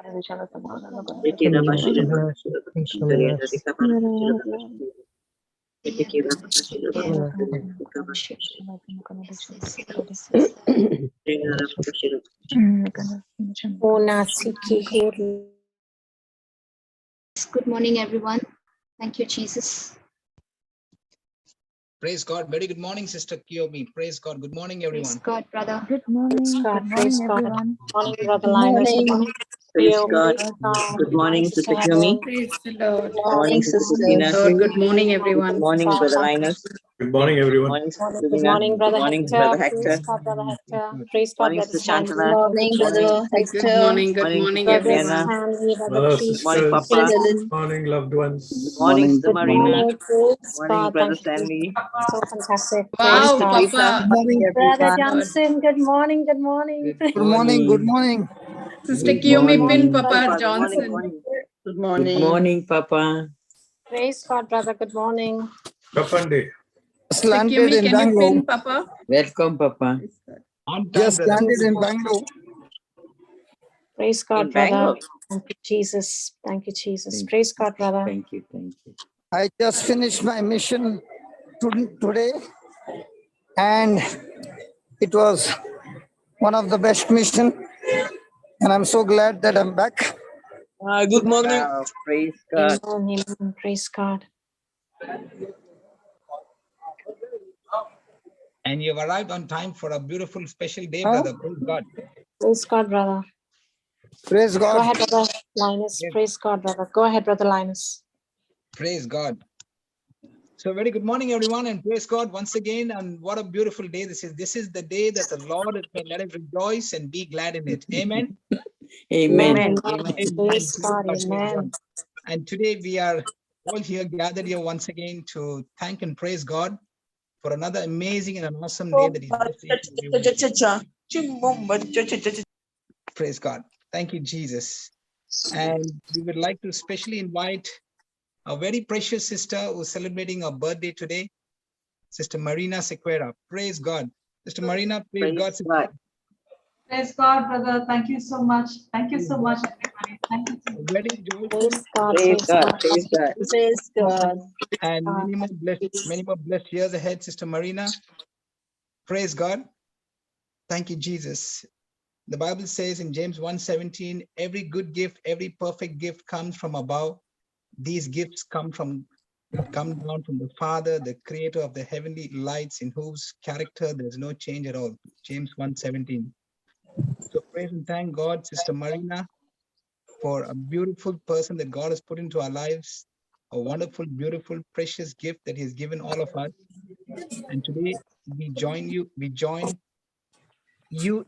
Good morning, everyone. Thank you, Jesus. Praise God. Very good morning, Sister Kiyomi. Praise God. Good morning, everyone. Praise God, brother. Good morning. Good morning, everyone. Morning, Brother Linus. Good morning. Praise God. Good morning, Sister Kiyomi. Praise the Lord. Good morning, Sister Tina. Good morning, everyone. Good morning, Brother Linus. Good morning, everyone. Good morning, Sister Good Tina. morning, Brother Good morning, Hector. Brother Praise Hector. God, Brother Hector. Praise God, Morning, Brother Sister Stanley. Shantana. Morning, brother Hector. Good morning, Sister Brother Fiona. Stanley, Brother Hello, Priest. Morning, sisters. Papa. Good morning, loved ones. Good morning, Sister Good Marina. morning, Good praise morning, God. Brother Thank you. Stanley. So fantastic. Morning, Praise Sister God. Teresa. Brother Johnson, good morning, good morning. Good morning. Good morning. Sister Good Kiyomi morning, Pin Papa Good morning. Johnson. Good morning. Good morning, Papa. Praise God, brother. Good morning. Kapande. Sister Kiyomi, can you pin Papa? Welcome, Papa. On time, Just brother. landed in Bangalore. Praise God, In brother. Bangalore. Thank you, Jesus. Thank you, Jesus. Thank Praise God, brother. Thank you. Thank you. I just finished my mission today, and it was one of the best mission. And I'm so glad that I'm back. Good morning. Praise God. Amen, amen. Praise God. And you've arrived on time for a beautiful special day, Huh? brother. Praise God. Praise God, brother. Praise Go God. ahead, brother Linus. Yes. Praise God, brother. Go ahead, brother Linus. Praise God. So very good morning, everyone, and praise God once again. And what a beautiful day this is. This is the day that the Lord has made. Let us rejoice and be glad in it. Amen. Amen. Amen. Amen. Praise God. Praise Amen. And today we are all here gathered here once again to thank and praise God for another amazing and an awesome day that He's blessed each and every one. Praise God. Thank you, Jesus. And we would like to specially invite a very precious sister who's celebrating her birthday today, Sister Marina Sequeira. Praise God. Sister Marina, praise God. God. Praise God, brother. Thank you so much. Thank you so much, everybody. Thank you. A very joyful Praise God. Praise Praise God. God. Praise God. Praise God. and many more blessed years ahead, Sister Marina. Praise God. Thank you, Jesus. The Bible says in James 1:17, every good gift, every perfect gift comes from above. These gifts come down from the Father, the creator of the heavenly lights, in whose character there's no change at all. James 1:17. So praise and thank God, Sister Marina, for a beautiful person that God has put into our lives, a wonderful, beautiful, precious gift that He has given all of us. And today we join you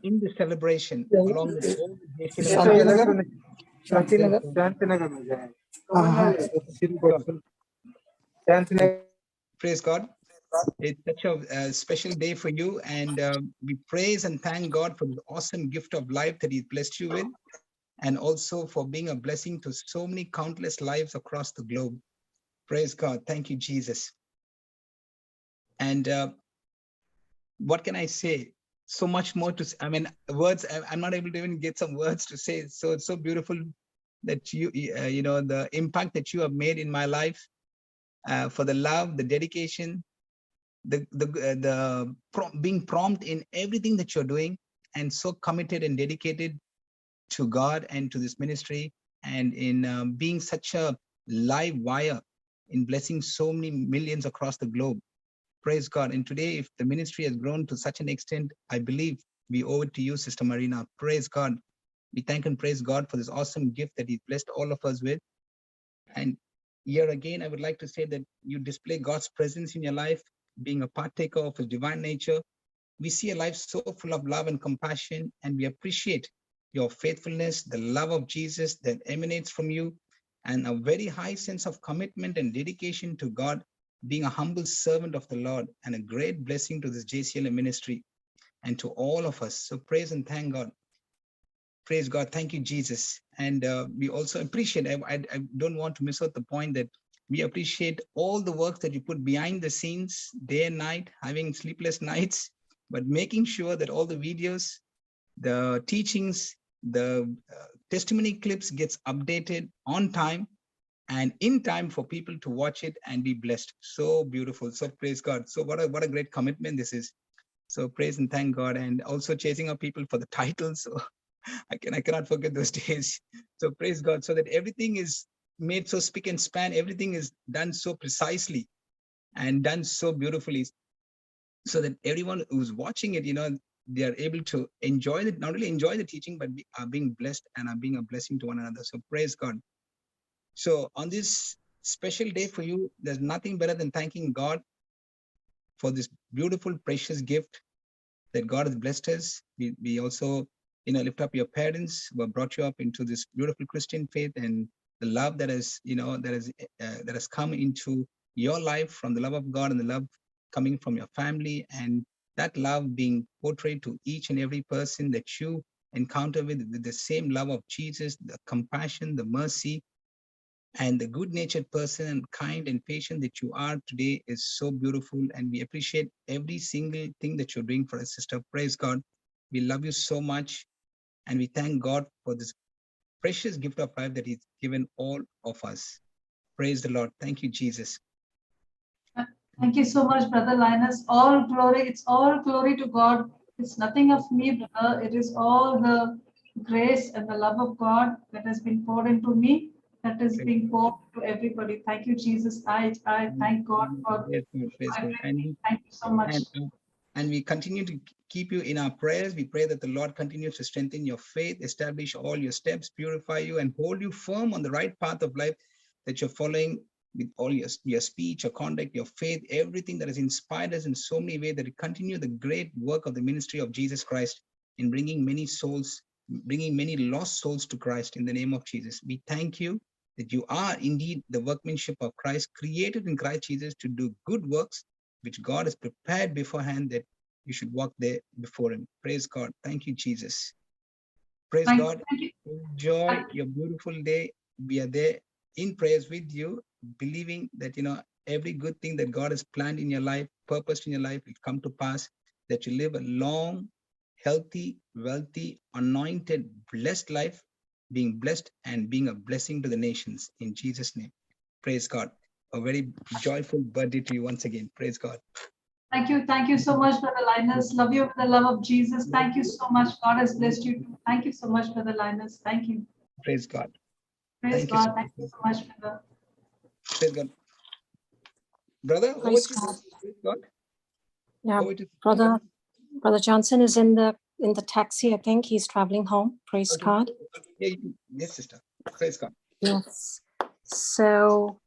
in the celebration along with all the JCILM. Praise God. It's such a special day for you, and we praise and thank God for the awesome gift of life that He's blessed you with, and also for being a blessing to so many countless lives across the globe. Praise God. Thank you, Jesus. And what can I say? So much more to say. I mean, words, I'm not able to even get some words to say. So it's so beautiful that you know, the impact that you have made in my life, for the love, the dedication, being prompt in everything that you're doing, and so committed and dedicated to God and to this ministry, and in being such a live wire in blessing so many millions across the globe. Praise God. And today, if the ministry has grown to such an extent, I believe we owe it to you, Sister Marina. Praise God. We thank and praise God for this awesome gift that He's blessed all of us with. And here again, I would like to say that you display God's presence in your life, being a partaker of His divine nature. We see a life so full of love and compassion, and we appreciate your faithfulness, the love of Jesus that emanates from you, and a very high sense of commitment and dedication to God, being a humble servant of the Lord, and a great blessing to this JCILM ministry and to all of us. So praise and thank God. Praise God. Thank you, Jesus. And we also appreciate, I don't want to miss out the point that we appreciate all the work that you put behind the scenes, day and night, having sleepless nights, but making sure that all the videos, the teachings, the testimony clips gets updated on time and in time for people to watch it and be blessed. So beautiful. So praise God. So what a great commitment this is. So praise and thank God, and also chasing up people for the titles. So I cannot forget those days. So praise God. So that everything is made so spick and span. Everything is done so precisely and done so beautifully, so that everyone who's watching it, they are able to enjoy it, not only enjoy the teaching, but are being blessed and are being a blessing to one another. So praise God. So on this special day for you, there's nothing better than thanking God for this beautiful, precious gift that God has blessed us. We also, lift up your parents who have brought you up into this beautiful Christian faith, and the love that has come into your life from the love of God, and the love coming from your family, and that love being portrayed to each and every person that you encounter with the same love of Jesus, the compassion, the mercy, and the good-natured person and kind and patient that you are today is so beautiful. And we appreciate every single thing that you're doing for us, sister. Praise God. We love you so much. And we thank God for this precious gift of life that He's given all of us. Praise the Lord. Thank you, Jesus. Thank you so much, Brother Linus. All glory, it's all glory to God. It's nothing of me, brother. It is all the grace and the love of God that has been poured into me, that is being poured to everybody. Thank you, Jesus. I thank God for everything. Thank you so much. And we continue to keep you in our prayers. We pray that the Lord continues to strengthen your faith, establish all your steps, purify you, and hold you firm on the right path of life that you're following with all your speech, your conduct, your faith, everything that has inspired us in so many ways, that you continue the great work of the ministry of Jesus Christ in bringing many souls, bringing many lost souls to Christ in the name of Jesus. We thank you that you are indeed the workmanship of Christ, created in Christ Jesus to do good works, which God has prepared beforehand that you should walk there before Him. Praise God. Thank you, Jesus. Praise God. Enjoy your beautiful day. We are there in prayers with you, believing that, every good thing that God has planned in your life, purposed in your life, will come to pass, that you live a long, healthy, wealthy, anointed, blessed life, being blessed and being a blessing to the nations in Jesus' name. Praise God. A very joyful birthday to you once again. Praise God. Thank you. Thank you so much, Brother Linus. Love you with the love of Jesus. Thank you so much. God has blessed you too. Thank you so much, Brother Linus. Thank you. Praise God. Praise God. Thank you so much, brother. Praise God. Brother, Praise God. Praise God. Yeah, Brother Johnson is in the taxi. I think he's traveling home. Praise God. Yes, sister. Praise God. Yes. So,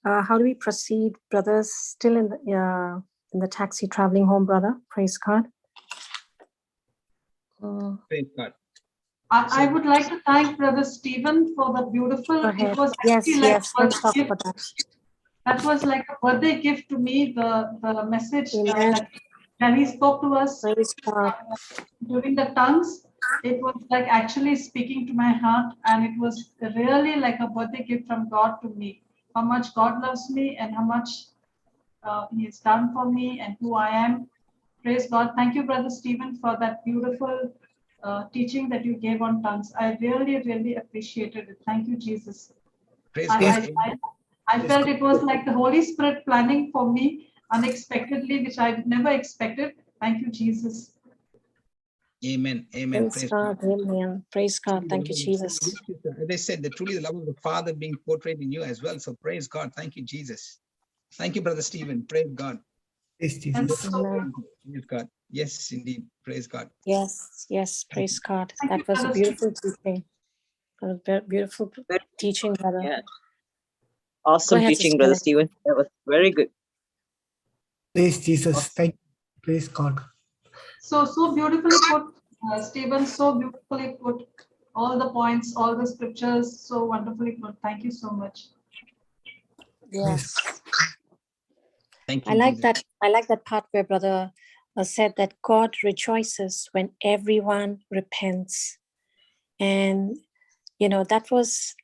how do we proceed, brothers? Still in the taxi, traveling home, brother. Praise God. Praise God. I would like to thank Brother Stephen for the beautiful. It was actually yes. Let's talk about that. That was like a birthday gift to me. The message that he spoke to us during the tongues. It was like actually speaking to my heart, and it was really like a birthday gift from God to me. How much God loves me and how much He has done for me and who I am. Praise God. Thank you, Brother Stephen, for that beautiful teaching that you gave on tongues. I really, really appreciated it. Thank you, Jesus. Praise God. I felt it was like the Holy Spirit planning for me unexpectedly, which I never expected. Thank you, Jesus. Amen. Amen. Praise God. Amen. Praise God. Thank you, Jesus. As I said, that truly the love of the Father being portrayed in you as well. So praise God. Thank you, Jesus. Thank you, Brother Stephen. Praise God. Praise Jesus. Praise God. Yes, indeed. Praise God. Yes. Praise God. That was a beautiful teaching. Beautiful teaching, brother. Yeah. Awesome teaching, Brother Stephen. That was very good. Praise Jesus. Thank you. Praise God. So beautifully put, Stephen. So beautifully put. All the points, all the scriptures, so wonderfully put. Thank you so much. Yes. Thank you. I like that. I like that part where brother said that God rejoices when everyone repents, and that was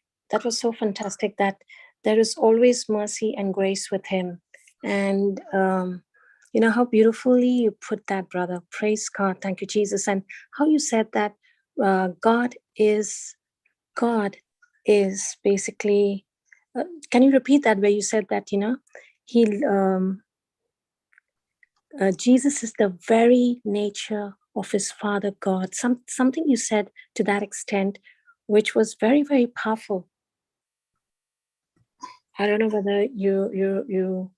so fantastic. That there is always mercy and grace with Him, and how beautifully you put that, brother. Praise God. Thank you, Jesus. And how you said that God is God is basically, can you repeat that where you said that, Jesus is the very nature of his Father God. Something you said to that extent, which was very, very powerful. I don't know whether you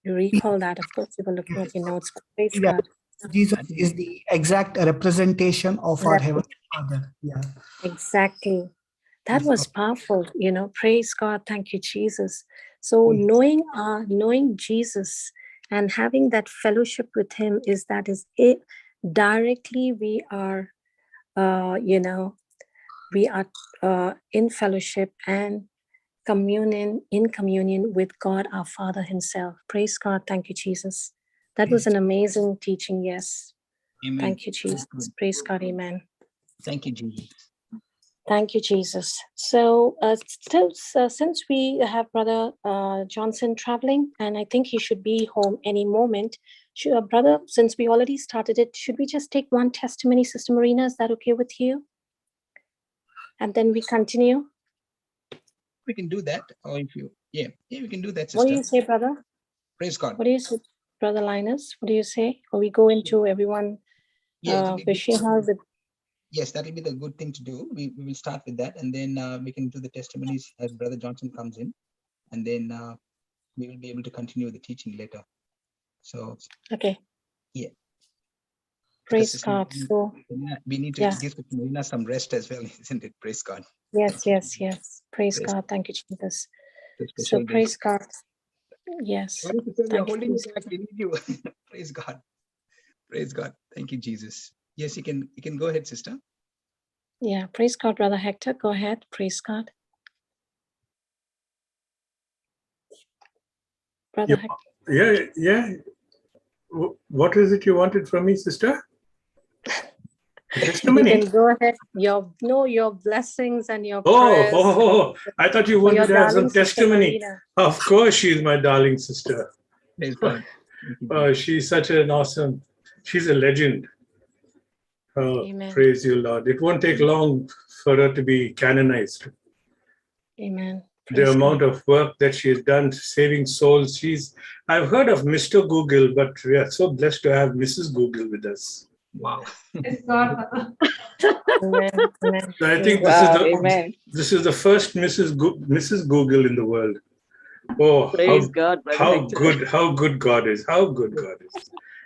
recall that. Of course, you were looking at your notes. But praise Yeah. God. Jesus is the exact representation of our Heavenly Father. Yeah. Exactly. That Praise was God. powerful. Praise God. Thank you, Jesus. So knowing Jesus and having that fellowship with him is it. Directly we are, in fellowship and in communion with God, our Father himself. Praise God. Thank you, Jesus. That was an amazing teaching. Yes. Amen. Thank you, Jesus. Praise God. Amen. Thank you, Jesus. Thank you, Jesus. So since we have Brother Johnson traveling, and I think he should be home any moment, Brother, since we already started it, should we just take one testimony, Sister Marina? Is that okay with you? And then we continue. We can do that. Or if you, we can do that, sister. What do you say, Brother? Praise God. What do you say, Brother Linus? What do you say? Or we go into everyone wishing her with. Yes, that will be the good thing to do. We will start with that, and then we can do the testimonies as Brother Johnson comes in, and then we will be able to continue the teaching later. So, okay. Yeah. Praise God. So we need to give Marina some rest as well, isn't it? Praise God. Yes. Praise God. Thank you, Jesus. So praise God. Yes. Sorry to say, we are holding you. you back. We need you. Praise God. Praise God. Thank you, Jesus. Yes, you can go ahead, sister. Yeah, praise God, Brother Hector. Go ahead. Praise God. Brother Hector. Yeah. What is it you wanted from me, sister? Testimony. You can go ahead. Your blessings and your prayers. I thought you wanted to have some testimony. Marina. Of course, she's my darling sister. Praise God. She's such an awesome, she's a legend. Amen. Praise you, Lord. It won't take long for her to be canonized. Amen. The amount of work that she has done saving souls. I've heard of Mr. Google, but we are so blessed to have Mrs. Google with us. Wow. Amen. So I think this is the first Mrs. Google in the world. Oh, praise God, how good God is. How good God is.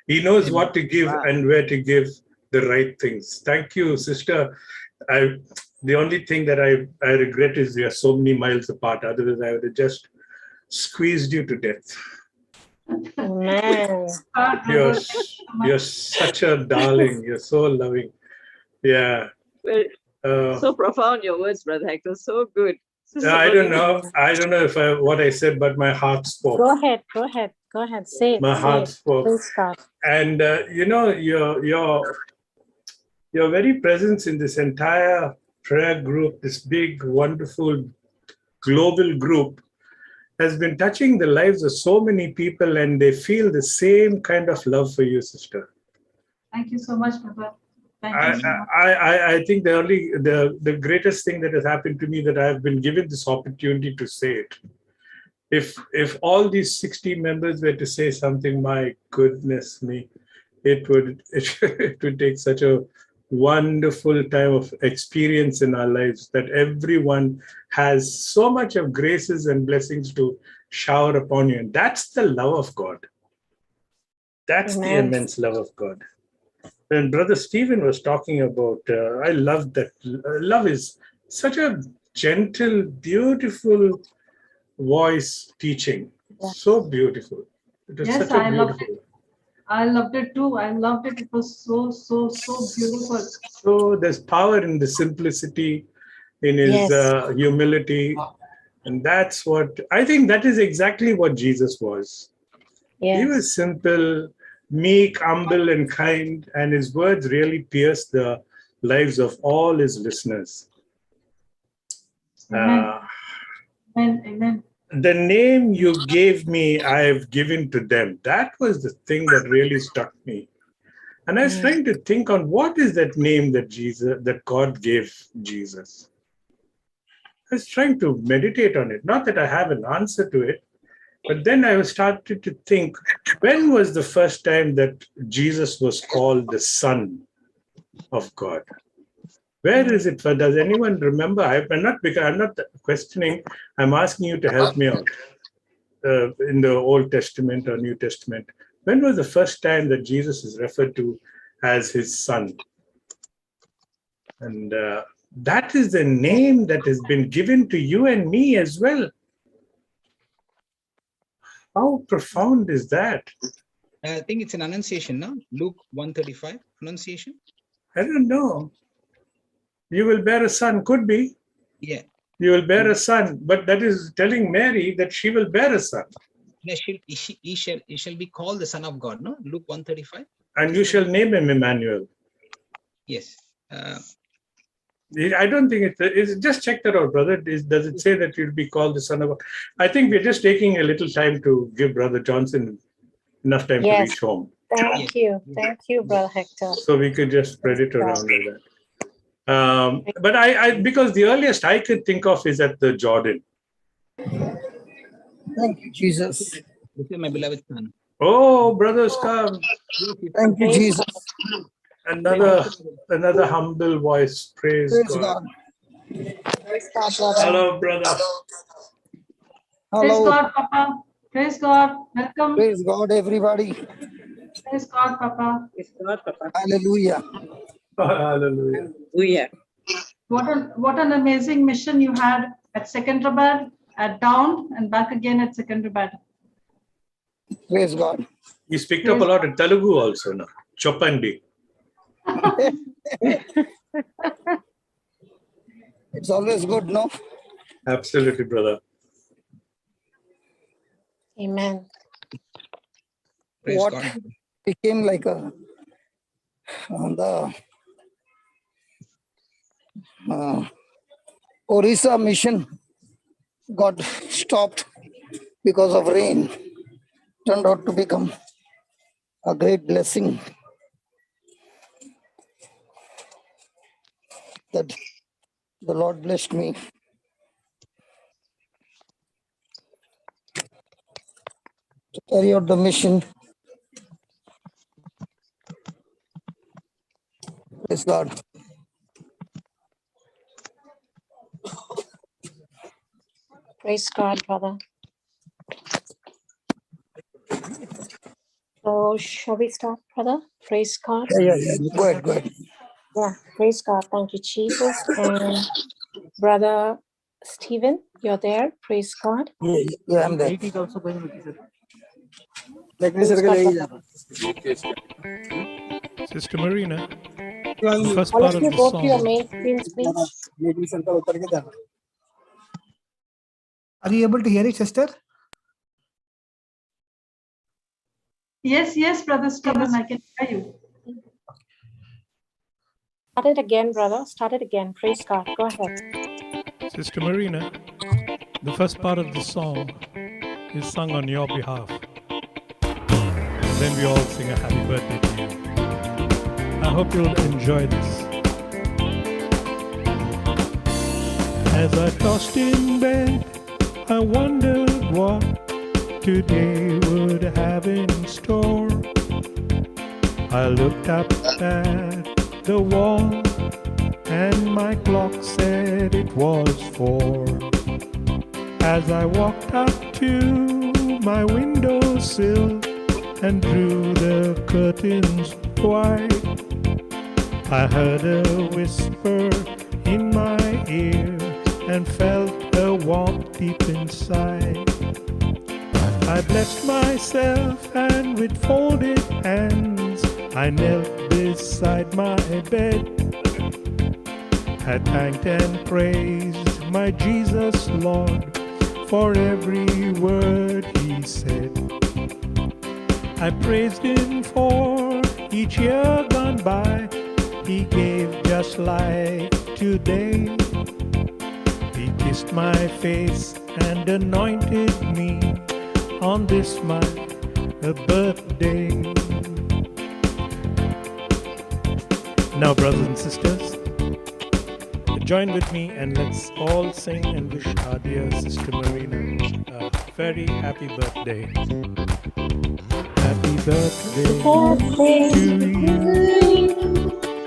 He knows what to give and where to give the right things. Thank you, sister. The only thing that I regret is we are so many miles apart. Otherwise, I would have just squeezed you to death. Amen. You're such a darling. You're so loving. Yeah. So profound, your words, Brother Hector. So good. I don't know if what I said, but my heart spoke. Go ahead. Say it. My heart spoke. Praise God. And your very presence in this entire prayer group, this big, wonderful global group, has been touching the lives of so many people, and they feel the same kind of love for you, sister. Thank you so much, Brother. Thank you so much. I think the greatest thing that has happened to me that I've been given this opportunity to say it. If all these 60 members were to say something, my goodness me, it would take such a wonderful time of experience in our lives that everyone has so much of graces and blessings to shower upon you. And that's the love of God. That's the immense love of God. When Brother Stephen was talking about, I love that. Love is such a gentle, beautiful voice teaching. So beautiful. It was such a beautiful. I loved it too. I loved it. It was so beautiful. So there's power in the simplicity, in his humility. And that's what, I think that is exactly what Jesus was. He was simple, meek, humble, and kind. And his words really pierced the lives of all his listeners. Amen. The name you gave me, I have given to them. That was the thing that really struck me. And I was trying to think on what is that name that God gave Jesus. I was trying to meditate on it. Not that I have an answer to it, but then I started to think, when was the first time that Jesus was called the Son of God? Where is it? Does anyone remember? I'm not questioning. I'm asking you to help me out. In the Old Testament or New Testament, when was the first time that Jesus is referred to as his Son? And that is the name that has been given to you and me as well. How profound is that? I think it's an annunciation, no? Luke 1:35, annunciation. I don't know. You will bear a son, could be. Yeah. You will bear a son, but that is telling Mary that she will bear a son. He shall be called the Son of God, no? Luke 1:35. And you shall name him Emmanuel. Yes. I don't think it's just check that out, brother. Does it say that you'll be called the Son of God? I think we're just taking a little time to give Brother Johnson enough time to reach home. Thank you, Brother Hector. So we could just spread it around like that. But I because the earliest I could think of is at the Jordan. Thank you, Jesus. This is my beloved son. Oh, brothers, come. Thank you, Jesus. Another humble voice. Praise God. Praise God, brother. Hello, brother. Praise Hello. God, Papa. Praise God. Welcome. Praise God, everybody. Praise God, Papa. Praise God, Papa. Hallelujah. Hallelujah. Hallelujah. What an amazing mission you had at Secunderabad, at Down, and back again at Secunderabad. Praise God. He's picked up a lot of Telugu also now. Chopandi. It's always good, no? Absolutely, brother. Amen. Praise What God. became like the Orissa mission got stopped because of rain. Turned out to become a great blessing that the Lord blessed me. To carry out the mission. Praise God. Praise God, brother. So shall we start, brother? Praise God. Yeah. Go ahead. Yeah, praise God. Thank you, Jesus. And brother Stephen, you're there. Praise God. Yeah, I'm there. Sister Marina, the first All part of of you the go to your song. main screens, please. Are you able to hear it, sister? Yes, Brother Stephen, I can hear you. Start it again, brother. Start it again. Praise God. Go ahead. Sister Marina, the first part of the song is sung on your behalf. And then we all sing a happy birthday to you. I hope you'll enjoy this. As I tossed in bed, I wondered what today would have in store. I looked up at the wall and my clock said it was 4. As I walked up to my windowsill and drew the curtains wide, I heard a whisper in my ear and felt a warmth deep inside. I blessed myself and with folded hands I knelt beside my bed. I thanked and praised my Jesus Lord for every word he said. I praised him for each year gone by he gave just like today. He kissed my face and anointed me on this my birthday. Now, brothers and sisters, Join with me and let's all sing and wish our dear Sister Marina a very happy birthday. Happy birthday to you.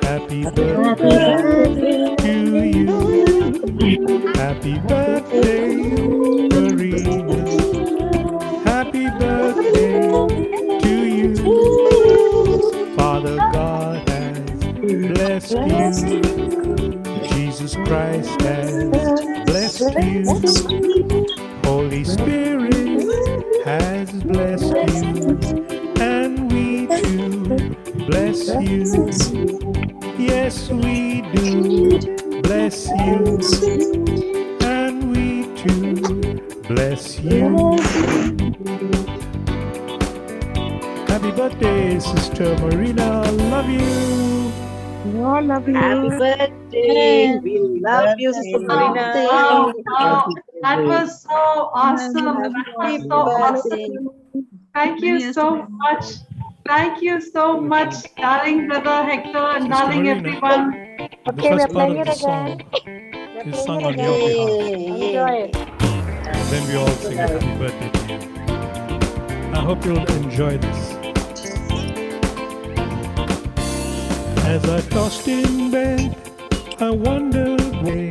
Happy birthday to you. Happy birthday, Marina. Happy birthday to you. Father God has blessed you. Jesus Christ has blessed you. Holy Spirit has blessed you. And we too bless you. Yes, we do bless you. And we too bless you. Happy birthday, Sister Marina. Love you. We all love you. Happy birthday. We love you, Sister Marina. Wow, wow. That was so awesome. That was so awesome. Thank you so much. Thank you so much, darling brother Hector and Sister darling Marina, everyone. the Okay, we're first part playing of it the again. song We're is sung playing it on your behalf. again. Enjoy it. And then we all sing a happy birthday to you. I hope you'll enjoy this. As I tossed in bed, I wondered why.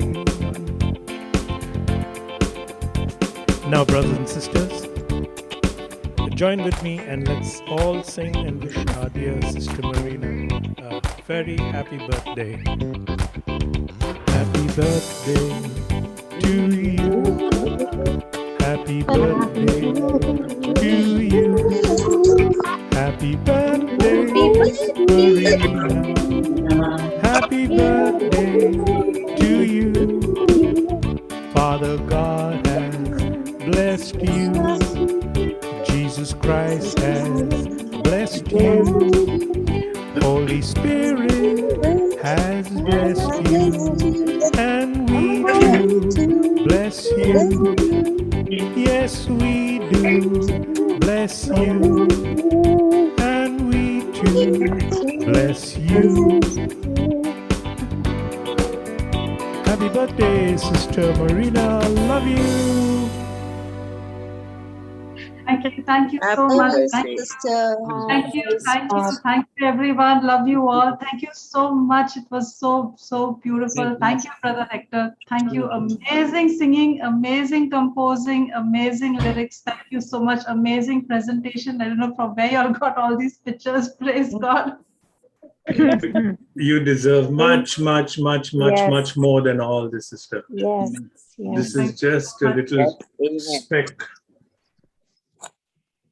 Now, brothers and sisters, join with me and let's all sing and wish our dear Sister Marina a very happy birthday. Happy birthday to you. Happy birthday to you. Happy birthday, Marina. Happy birthday to you. Father God has blessed you. Jesus Christ has blessed you. Holy Spirit has blessed you. And we too bless you. Yes, we do bless you. And we too bless you. Happy birthday, Sister Marina. Love you. Thank you so much. Thank you, everyone. Love you all. Thank you so much. It was so beautiful. Thank you, Brother Hector. Thank you. Amazing singing, amazing composing, amazing lyrics. Thank you so much. Amazing presentation. I don't know from where you all got all these pictures. Praise God. You deserve much more than all this, sister. Yes. This is just a little speck.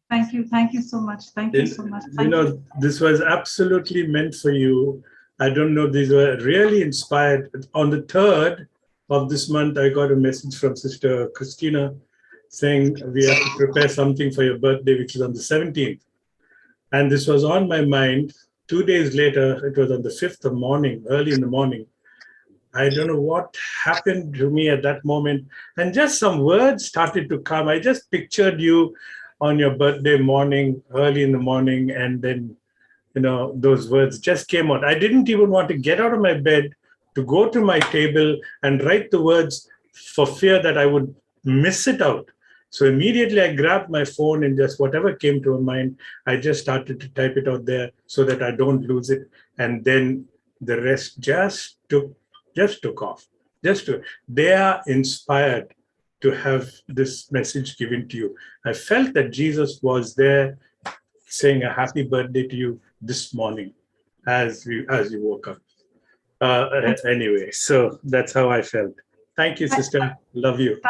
Thank you so much. Thank you so much. You know, this was absolutely meant for you. I don't know, these were really inspired. On the 3rd of this month, I got a message from Sister Christina saying we have to prepare something for your birthday, which is on the 17th. And this was on my mind. 2 days later, it was on the 5th of morning, early in the morning. I don't know what happened to me at that moment. And just some words started to come. I just pictured you on your birthday morning, early in the morning, and then, you know, those words just came out. I didn't even want to get out of my bed to go to my table and write the words for fear that I would miss it out. So immediately I grabbed my phone and just whatever came to my mind, I just started to type it out there so that I don't lose it. And then the rest just took off. They are inspired to have this message given to you. I felt that Jesus was there saying a happy birthday to you this morning as you woke up. Anyway, so that's how I felt. Thank you, sister. Love you.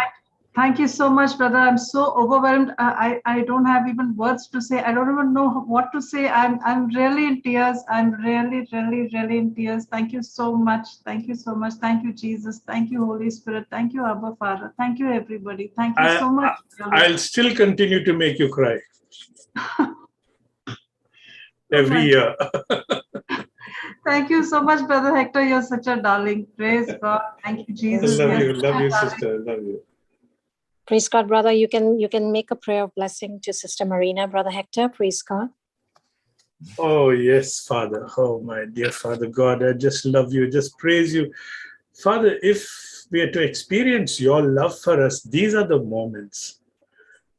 Thank you so much, brother. I'm so overwhelmed. I don't have even words to say. I don't even know what to say. I'm really in tears. I'm really in tears. Thank you so much. Thank you so much. Thank you, Jesus. Thank you, Holy Spirit. Thank you, Abba Father. Thank you, everybody. Thank you so much. I'll still continue to make you cry. Every year. Thank you so much, Brother Hector. You're such a darling. Praise God. Thank you, Jesus. Love you, sister. Love you. Praise God, brother. You can make a prayer of blessing to Sister Marina, Brother Hector. Praise God. Oh, yes, Father. Oh, my dear Father God, I just love you. Just praise you Father, if we are to experience your love for us, these are the moments.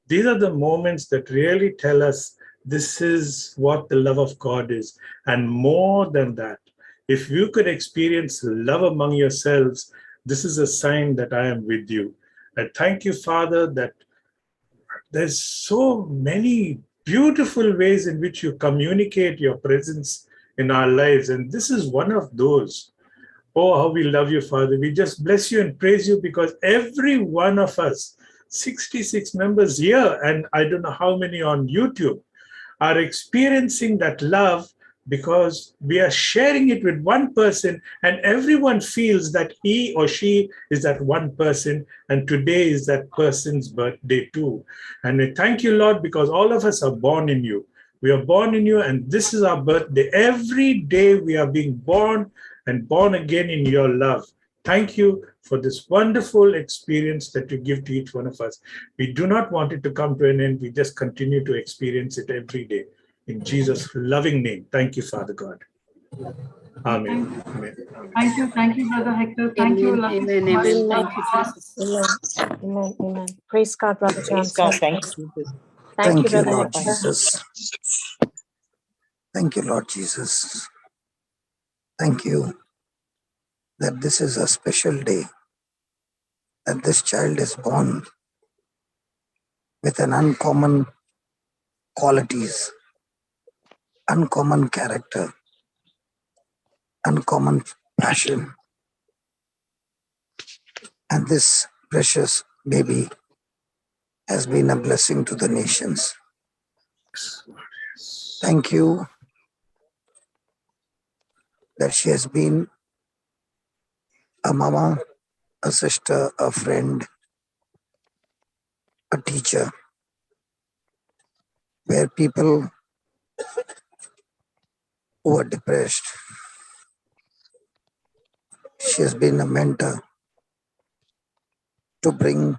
These are the moments that really tell us this is what the love of God is. And more than that, if you could experience love among yourselves, this is a sign that I am with you. I thank you, Father, that there's so many beautiful ways in which you communicate your presence in our lives. And this is one of those. Oh, how we love you, Father. We just bless you and praise you because every one of us, 66 members here, and I don't know how many on YouTube, are experiencing that love because we are sharing it with one person, and everyone feels that he or she is that one person, and today is that person's birthday too. And we thank you, Lord, because all of us are born in you. We are born in you, and this is our birthday. Every day we are being born and born again in your love. Thank you for this wonderful experience that you give to each one of us. We do not want it to come to an end. We just continue to experience it every day. In Jesus' loving name. Thank you, Father God. Amen. Amen. Thank you, Brother Hector. Thank you. Love you so much. Thank you, Jesus. Amen. Amen. Praise God, Brother Praise God. Johnson. Thank you. Thank you, Thank you, Brother Lord Hector. Jesus. Thank you, Lord Jesus. Thank you that this is a special day, that this child is born with an uncommon qualities, uncommon character, uncommon passion. And this precious baby has been a blessing to the nations. Thank you that she has been a mama, a sister, a friend, a teacher, where people who are depressed, she has been a mentor to bring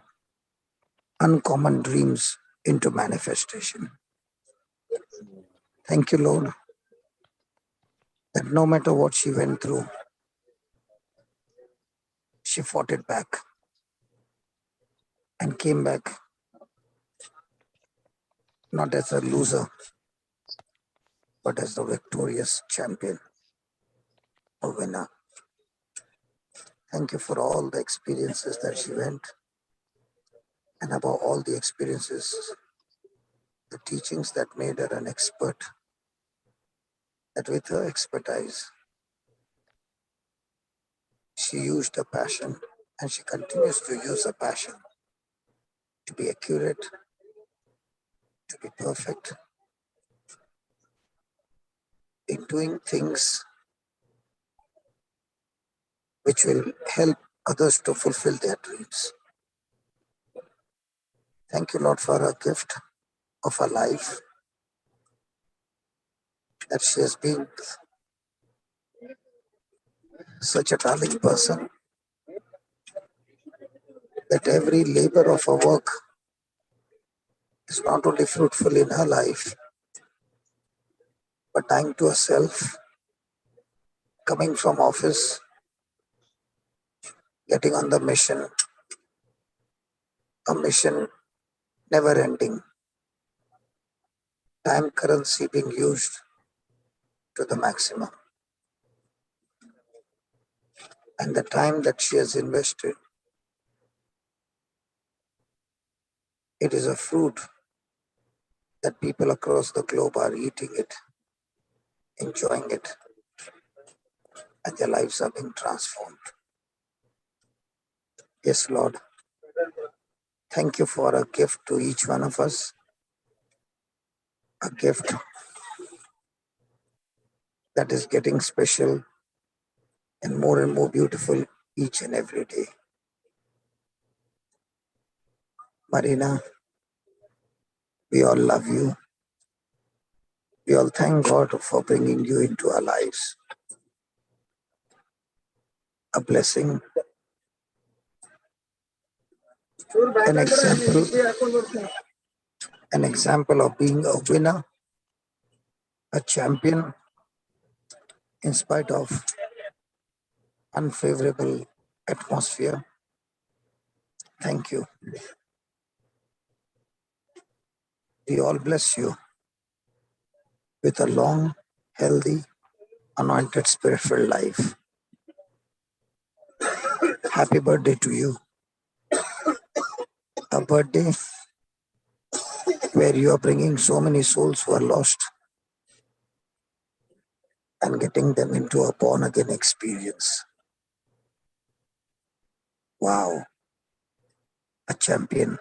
uncommon dreams into manifestation. Thank you, Lord, that no matter what she went through, she fought it back and came back not as a loser, but as the victorious champion, a winner. Thank you for all the experiences that she went, and above all the experiences, the teachings that made her an expert, that with her expertise, she used her passion, and she continues to use her passion to be accurate, to be perfect, in doing things which will help others to fulfill their dreams. Thank you, Lord, for her gift of her life, that she has been such a darling person, that every labor of her work is not only fruitful in her life, but dying to herself, coming from office, getting on the mission, a mission never ending, time currency being used to the maximum. And the time that she has invested, it is a fruit that people across the globe are eating it, enjoying it, and their lives are being transformed. Yes, Lord. Thank you for a gift to each one of us, a gift that is getting special and more beautiful each and every day. Marina, we all love you. We all thank God for bringing you into our lives. A blessing, an example of being a winner, a champion, in spite of unfavorable atmosphere. Thank you. We all bless you with a long, healthy, anointed, spirit-filled life. Happy birthday to you. A birthday where you are bringing so many souls who are lost and getting them into a born-again experience. Wow. A champion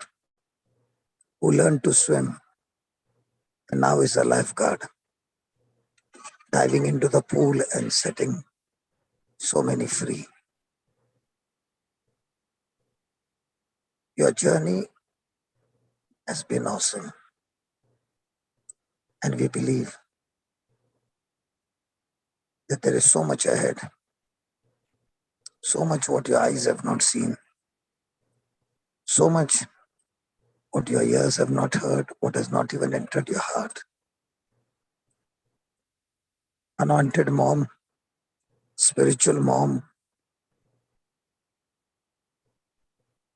who learned to swim and now is a lifeguard, diving into the pool and setting so many free. Your journey has been awesome. And we believe that there is so much ahead, so much what your eyes have not seen, so much what your ears have not heard, what has not even entered your heart. Anointed mom, spiritual mom,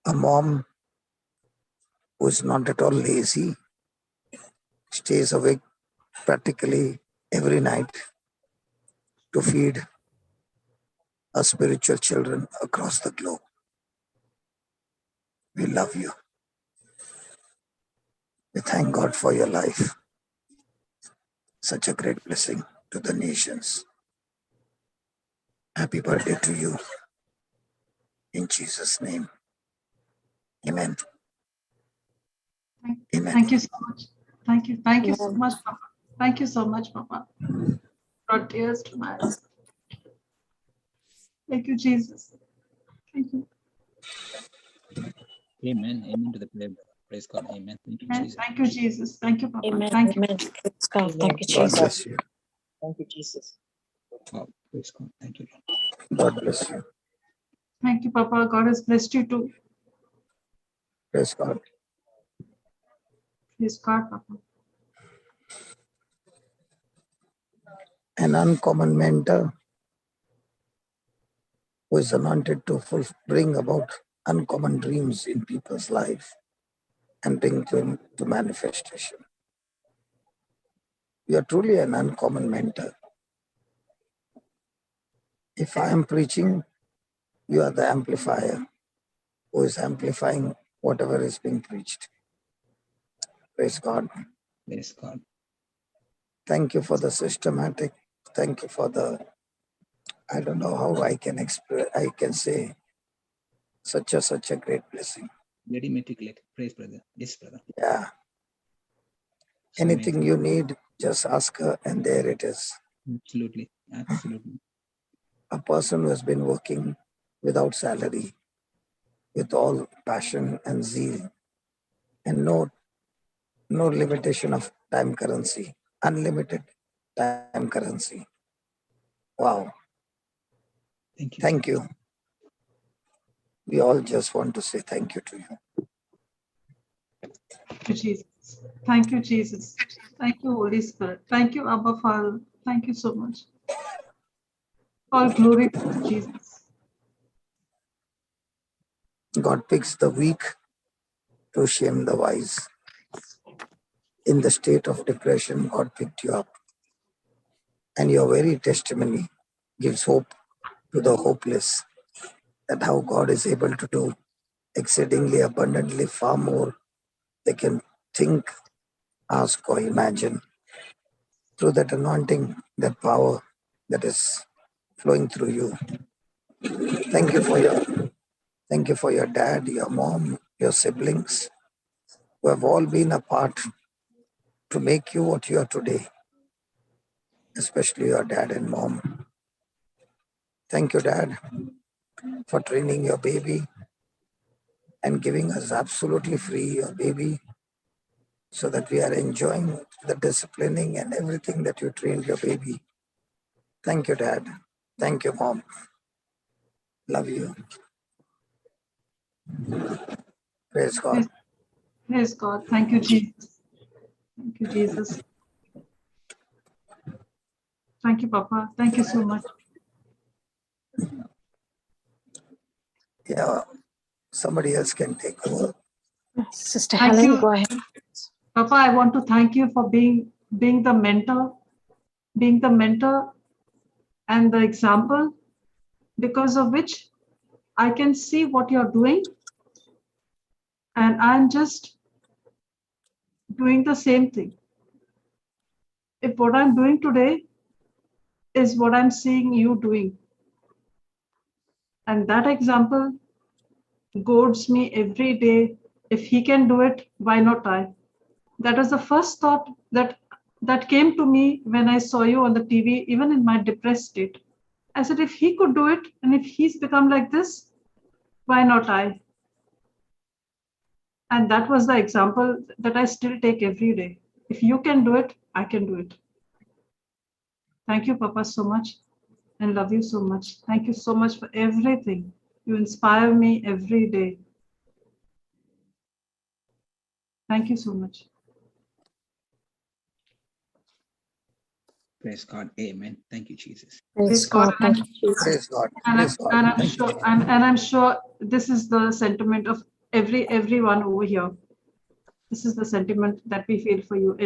a mom who is not at all lazy, stays awake practically every night to feed her spiritual children across the globe. We love you. We thank God for your life. Such a great blessing to the nations. Happy birthday to you. In Jesus' name. Amen. Amen. Thank you so much. Thank you. Thank you so much, Papa. Thank you so much, Papa. Brought tears to my eyes. Thank you, Jesus. Thank you. Amen. Amen to the prayer. Praise God. Amen. Thank you, Jesus. Thank you, Jesus. Thank you, Papa. Amen. Thank you. Amen. Praise God. Thank you, God Jesus. bless you. Thank you, Jesus. Wow. Praise God. Thank you, Lord. God bless you. Thank you, Papa. God has blessed you too. Praise God. Praise God, Papa. An uncommon mentor who is anointed to bring about uncommon dreams in people's life and bring them to manifestation. You are truly an uncommon mentor. If I am preaching, you are the amplifier who is amplifying whatever is being preached. Praise God. Praise God. Thank you for the systematic. Thank you for the, I don't know how I can express, I can say such a great blessing. Very meticulous. Praise, brother. Yes, brother. Yeah. So Anything amazing. you need, just ask her, and there it is. Absolutely. Absolutely. A person who has been working without salary, with all passion and zeal, and no limitation of time currency, unlimited time currency. Wow. Thank you. Thank you. We all just want to say thank you to you. Thank you, Jesus. Thank you, Jesus. Thank you, Holy Spirit. Thank you, Abba Father. Thank you so much. All glory to Jesus. God picks the weak to shame the wise. In the state of depression, God picked you up. And your very testimony gives hope to the hopeless that how God is able to do exceedingly abundantly far more they can think, ask, or imagine through that anointing, that power that is flowing through you. Thank you for your dad, your mom, your siblings, who have all been a part to make you what you are today, especially your dad and mom. Thank you, Dad, for training your baby and giving us absolutely free your baby so that we are enjoying the disciplining and everything that you trained your baby. Thank you, Dad. Thank you, Mom. Love you. Praise God. Praise God. Thank you, Jesus. Thank you, Jesus. Thank you, Papa. Thank you so much. Yeah, somebody else can take over. Sister Thank Helen, you. go ahead. Papa, I want to thank you for being the mentor and the example, because of which I can see what you're doing, and I'm just doing the same thing. If what I'm doing today is what I'm seeing you doing, and that example goads me every day. If he can do it, why not I? That was the first thought that came to me when I saw you on the TV, even in my depressed state. I said, if he could do it, and if he's become like this, why not I? And that was the example that I still take every day. If you can do it, I can do it. Thank you, Papa, so much, and love you so much. Thank you so much for everything. You inspire me every day. Thank you so much. Praise God. Amen. Thank you, Jesus. Praise God. Thank you, Jesus. Praise God. And Praise God. I'm sure this is the sentiment of everyone over here. This is the sentiment that we feel for you.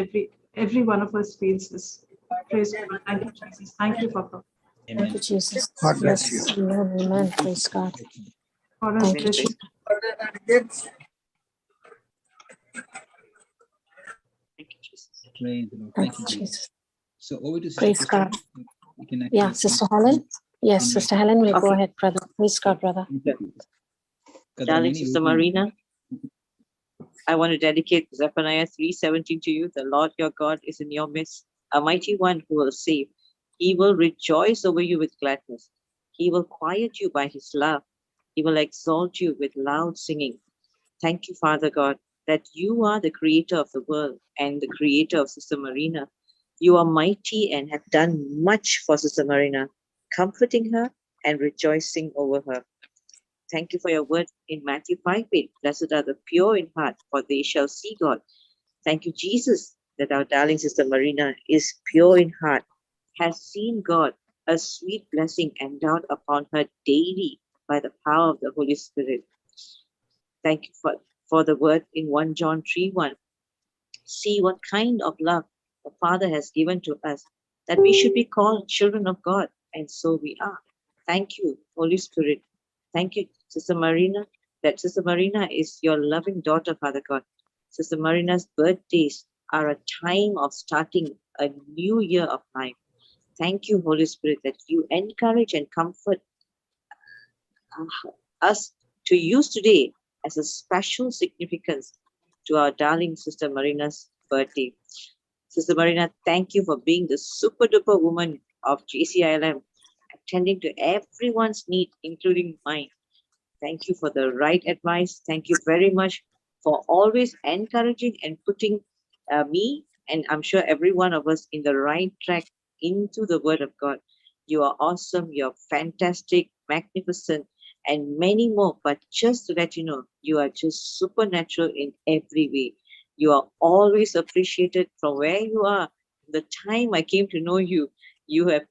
Every one of us feels this. Praise God. Thank you, Jesus. Thank you, Papa. Thank you, Jesus. God bless Yes. you. Amen. Amen. Praise God. God Thank you, bless you. Jesus. Praise the Lord. Thank Thank you, you, Jesus. Jesus. So over to Sister Praise Christina. God. We can Yeah, actually Sister Helen. Yes, invite Sister Helen will go Okay. ahead, brother. Praise God, brother. because there are Darling many Sister waiting. Marina, I want to dedicate Zephaniah 3:17 to you. The Lord your God is in your midst, a mighty one who will save. He will rejoice over you with gladness. He will quiet you by his love. He will exalt you with loud singing. Thank you, Father God, that you are the creator of the world and the creator of Sister Marina. You are mighty and have done much for Sister Marina, comforting her and rejoicing over her. Thank you for your word in Matthew 5:8. Blessed are the pure in heart, for they shall see God. Thank you, Jesus, that our darling Sister Marina is pure in heart, has seen God, a sweet blessing endowed upon her daily by the power of the Holy Spirit. Thank you for the word in 1 John 3:1. See what kind of love the Father has given to us, that we should be called children of God, and so we are. Thank you, Holy Spirit. Thank you, Sister Marina, that Sister Marina is your loving daughter, Father God. Sister Marina's birthdays are a time of starting a new year of life. Thank you, Holy Spirit, that you encourage and comfort us to use today as a special significance to our darling Sister Marina's birthday. Sister Marina, thank you for being the super duper woman of JCILM, attending to everyone's need, including mine. Thank you for the right advice. Thank you very much for always encouraging and putting me, and I'm sure every one of us, in the right track into the Word of God. You are awesome. You're fantastic, magnificent, and many more. But just to let you know, you are just supernatural in every way. You are always appreciated from where you are. The time I came to know you, you have,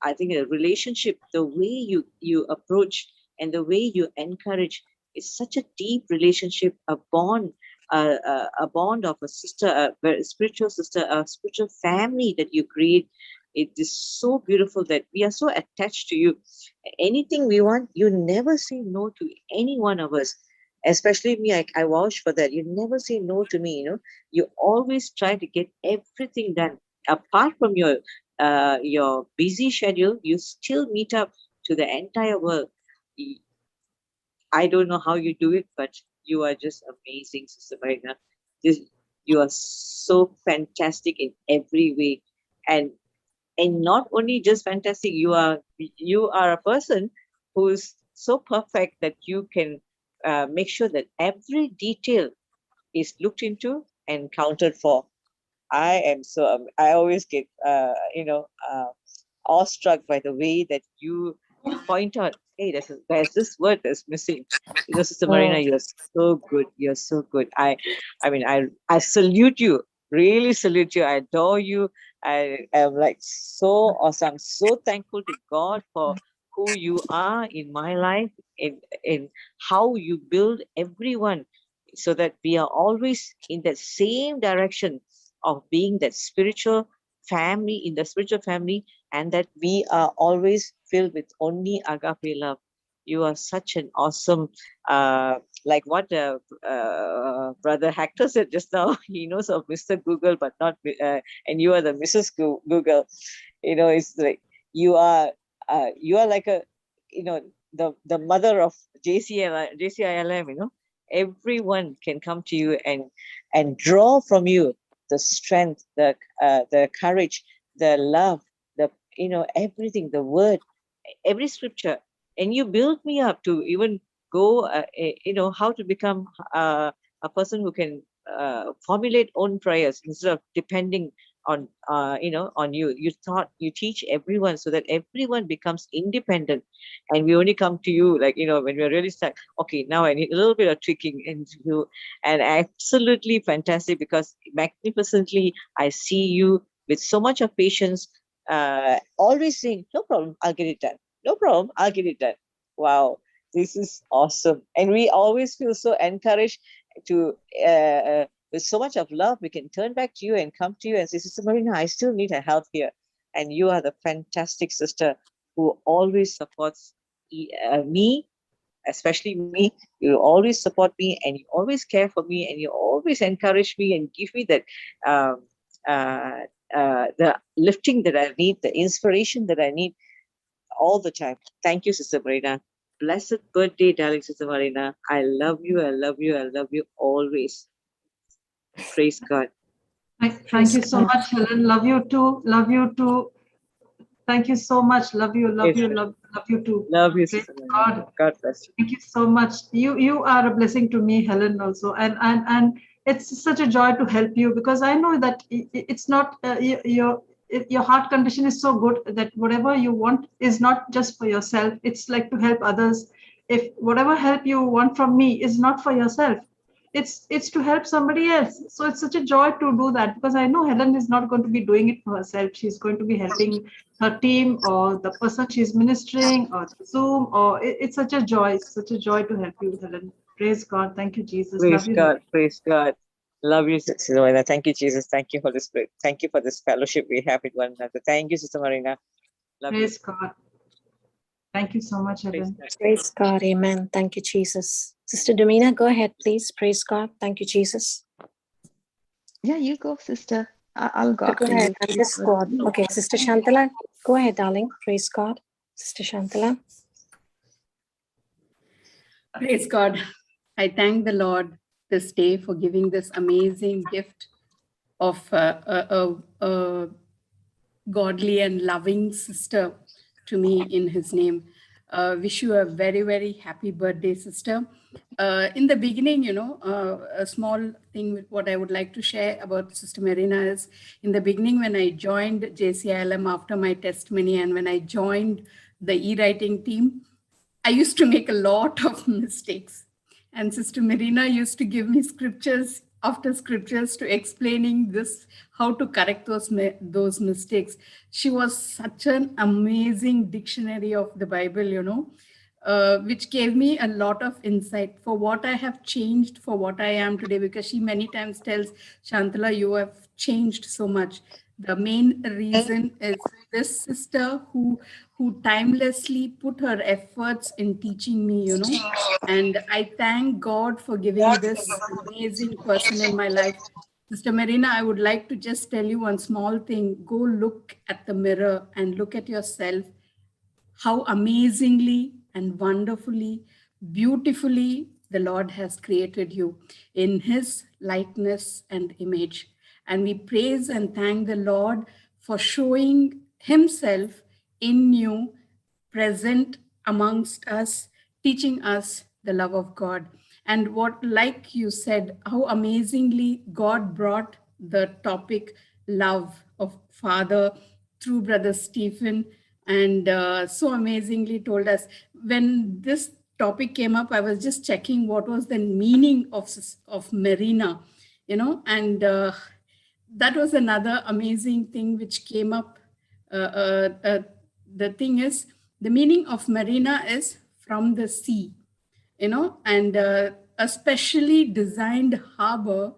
I think, a relationship, the way you approach and the way you encourage is such a deep relationship, a bond of a sister, a spiritual sister, a spiritual family that you create. It is so beautiful that we are so attached to you. Anything we want, you never say no to any one of us. Especially me, I vouch for that. You never say no to me. You always try to get everything done. Apart from your busy schedule, you still meet up to the entire world. I don't know how you do it, but you are just amazing, Sister Marina. You are so fantastic in every way, and not only just fantastic. You are a person who's so perfect that you can make sure that every detail is looked into and counted for. I am so. I always get awestruck by the way that you point out, hey, there's this word that's missing. Sister Marina, you're so good. You're so good. I mean, I salute you. Really salute you. I adore you. I am like so awesome. I'm so thankful to God for who you are in my life, in how you build everyone, so that we are always in that same direction of being that spiritual family, in the spiritual family, and that we are always filled with only agape love. You are such an awesome, like what Brother Hector said just now, he knows of Mr. Google, but not, and you are the Mrs. Google. It's like you are like a, the mother of JCILM. Everyone can come to you and draw from you the strength, the courage, the love, everything, the word, every scripture. And you build me up to even go, how to become a person who can formulate own prayers instead of depending on, on you. You teach everyone so that everyone becomes independent, and we only come to you, like, when we're really stuck. Okay, now I need a little bit of tweaking, and absolutely fantastic, because magnificently I see you with so much of patience, always saying, no problem, I'll get it done. No problem, I'll get it done. Wow, this is awesome. And we always feel so encouraged to, with so much of love, we can turn back to you and come to you and say, Sister Marina, I still need her help here. And you are the fantastic sister who always supports me, especially me. You always support me, and you always care for me, and you always encourage me and give me that the lifting that I need, the inspiration that I need all the time. Thank you, Sister Marina. Blessed birthday, darling Sister Marina. I love you. I love you. I love you always. Praise God. Thank you so much, Helen. Love you too. Love you too. Thank you so much. Love you. Love you. Love you too. Love you, Praise Sister God. Marina. God bless you. Thank you so much. You are a blessing to me, Helen, also, and it's such a joy to help you, because I know that it's not your heart condition is so good that whatever you want is not just for yourself. It's like to help others. If whatever help you want from me is not for yourself, it's to help somebody else. So it's such a joy to do that, because I know Helen is not going to be doing it for herself. She's going to be helping her team or the person she's ministering or Zoom, or it's such a joy. It's such a joy to help you, Helen. Praise God. Thank you, Jesus. Praise Love you. God. Praise God. Love you, Sister Marina. Thank you, Jesus. Thank you, Holy Spirit. Thank you for this fellowship we have with one another. Thank you, Sister Marina. Love Praise you. God. Thank you so much, Helen. Praise God. Amen. Thank you, Jesus. Sister Domina, go ahead, please. Praise God. Thank you, Jesus. Yeah, you go, sister. I'll go after Go ahead. you. I'm just God. Okay, Sister Shantala, go ahead, darling. Praise God. Sister Shantala. Praise God. I thank the Lord this day for giving this amazing gift of a godly and loving sister to me in his name. Wish you a very, very happy birthday, sister. In the beginning, a small thing with what I would like to share about Sister Marina is, in the beginning, when I joined JCILM after my testimony, and when I joined the e-writing team, I used to make a lot of mistakes. And Sister Marina used to give me scriptures after scriptures to explaining this, how to correct those mistakes. She was such an amazing dictionary of the Bible, which gave me a lot of insight for what I have changed for what I am today, because she many times tells, Shantala, you have changed so much. The main reason is this sister who timelessly put her efforts in teaching me, and I thank God for giving this amazing person in my life. Sister Marina, I would like to just tell you one small thing. Go look at the mirror and look at yourself, how amazingly and wonderfully, beautifully the Lord has created you in his likeness and image. And we praise and thank the Lord for showing himself in you, present amongst us, teaching us the love of God. And what, like you said, how amazingly God brought the topic love of Father through Brother Stephen, and so amazingly told us. When this topic came up, I was just checking what was the meaning of Marina, and that was another amazing thing which came up. The thing is, The meaning of Marina is from the sea, and a specially designed harbor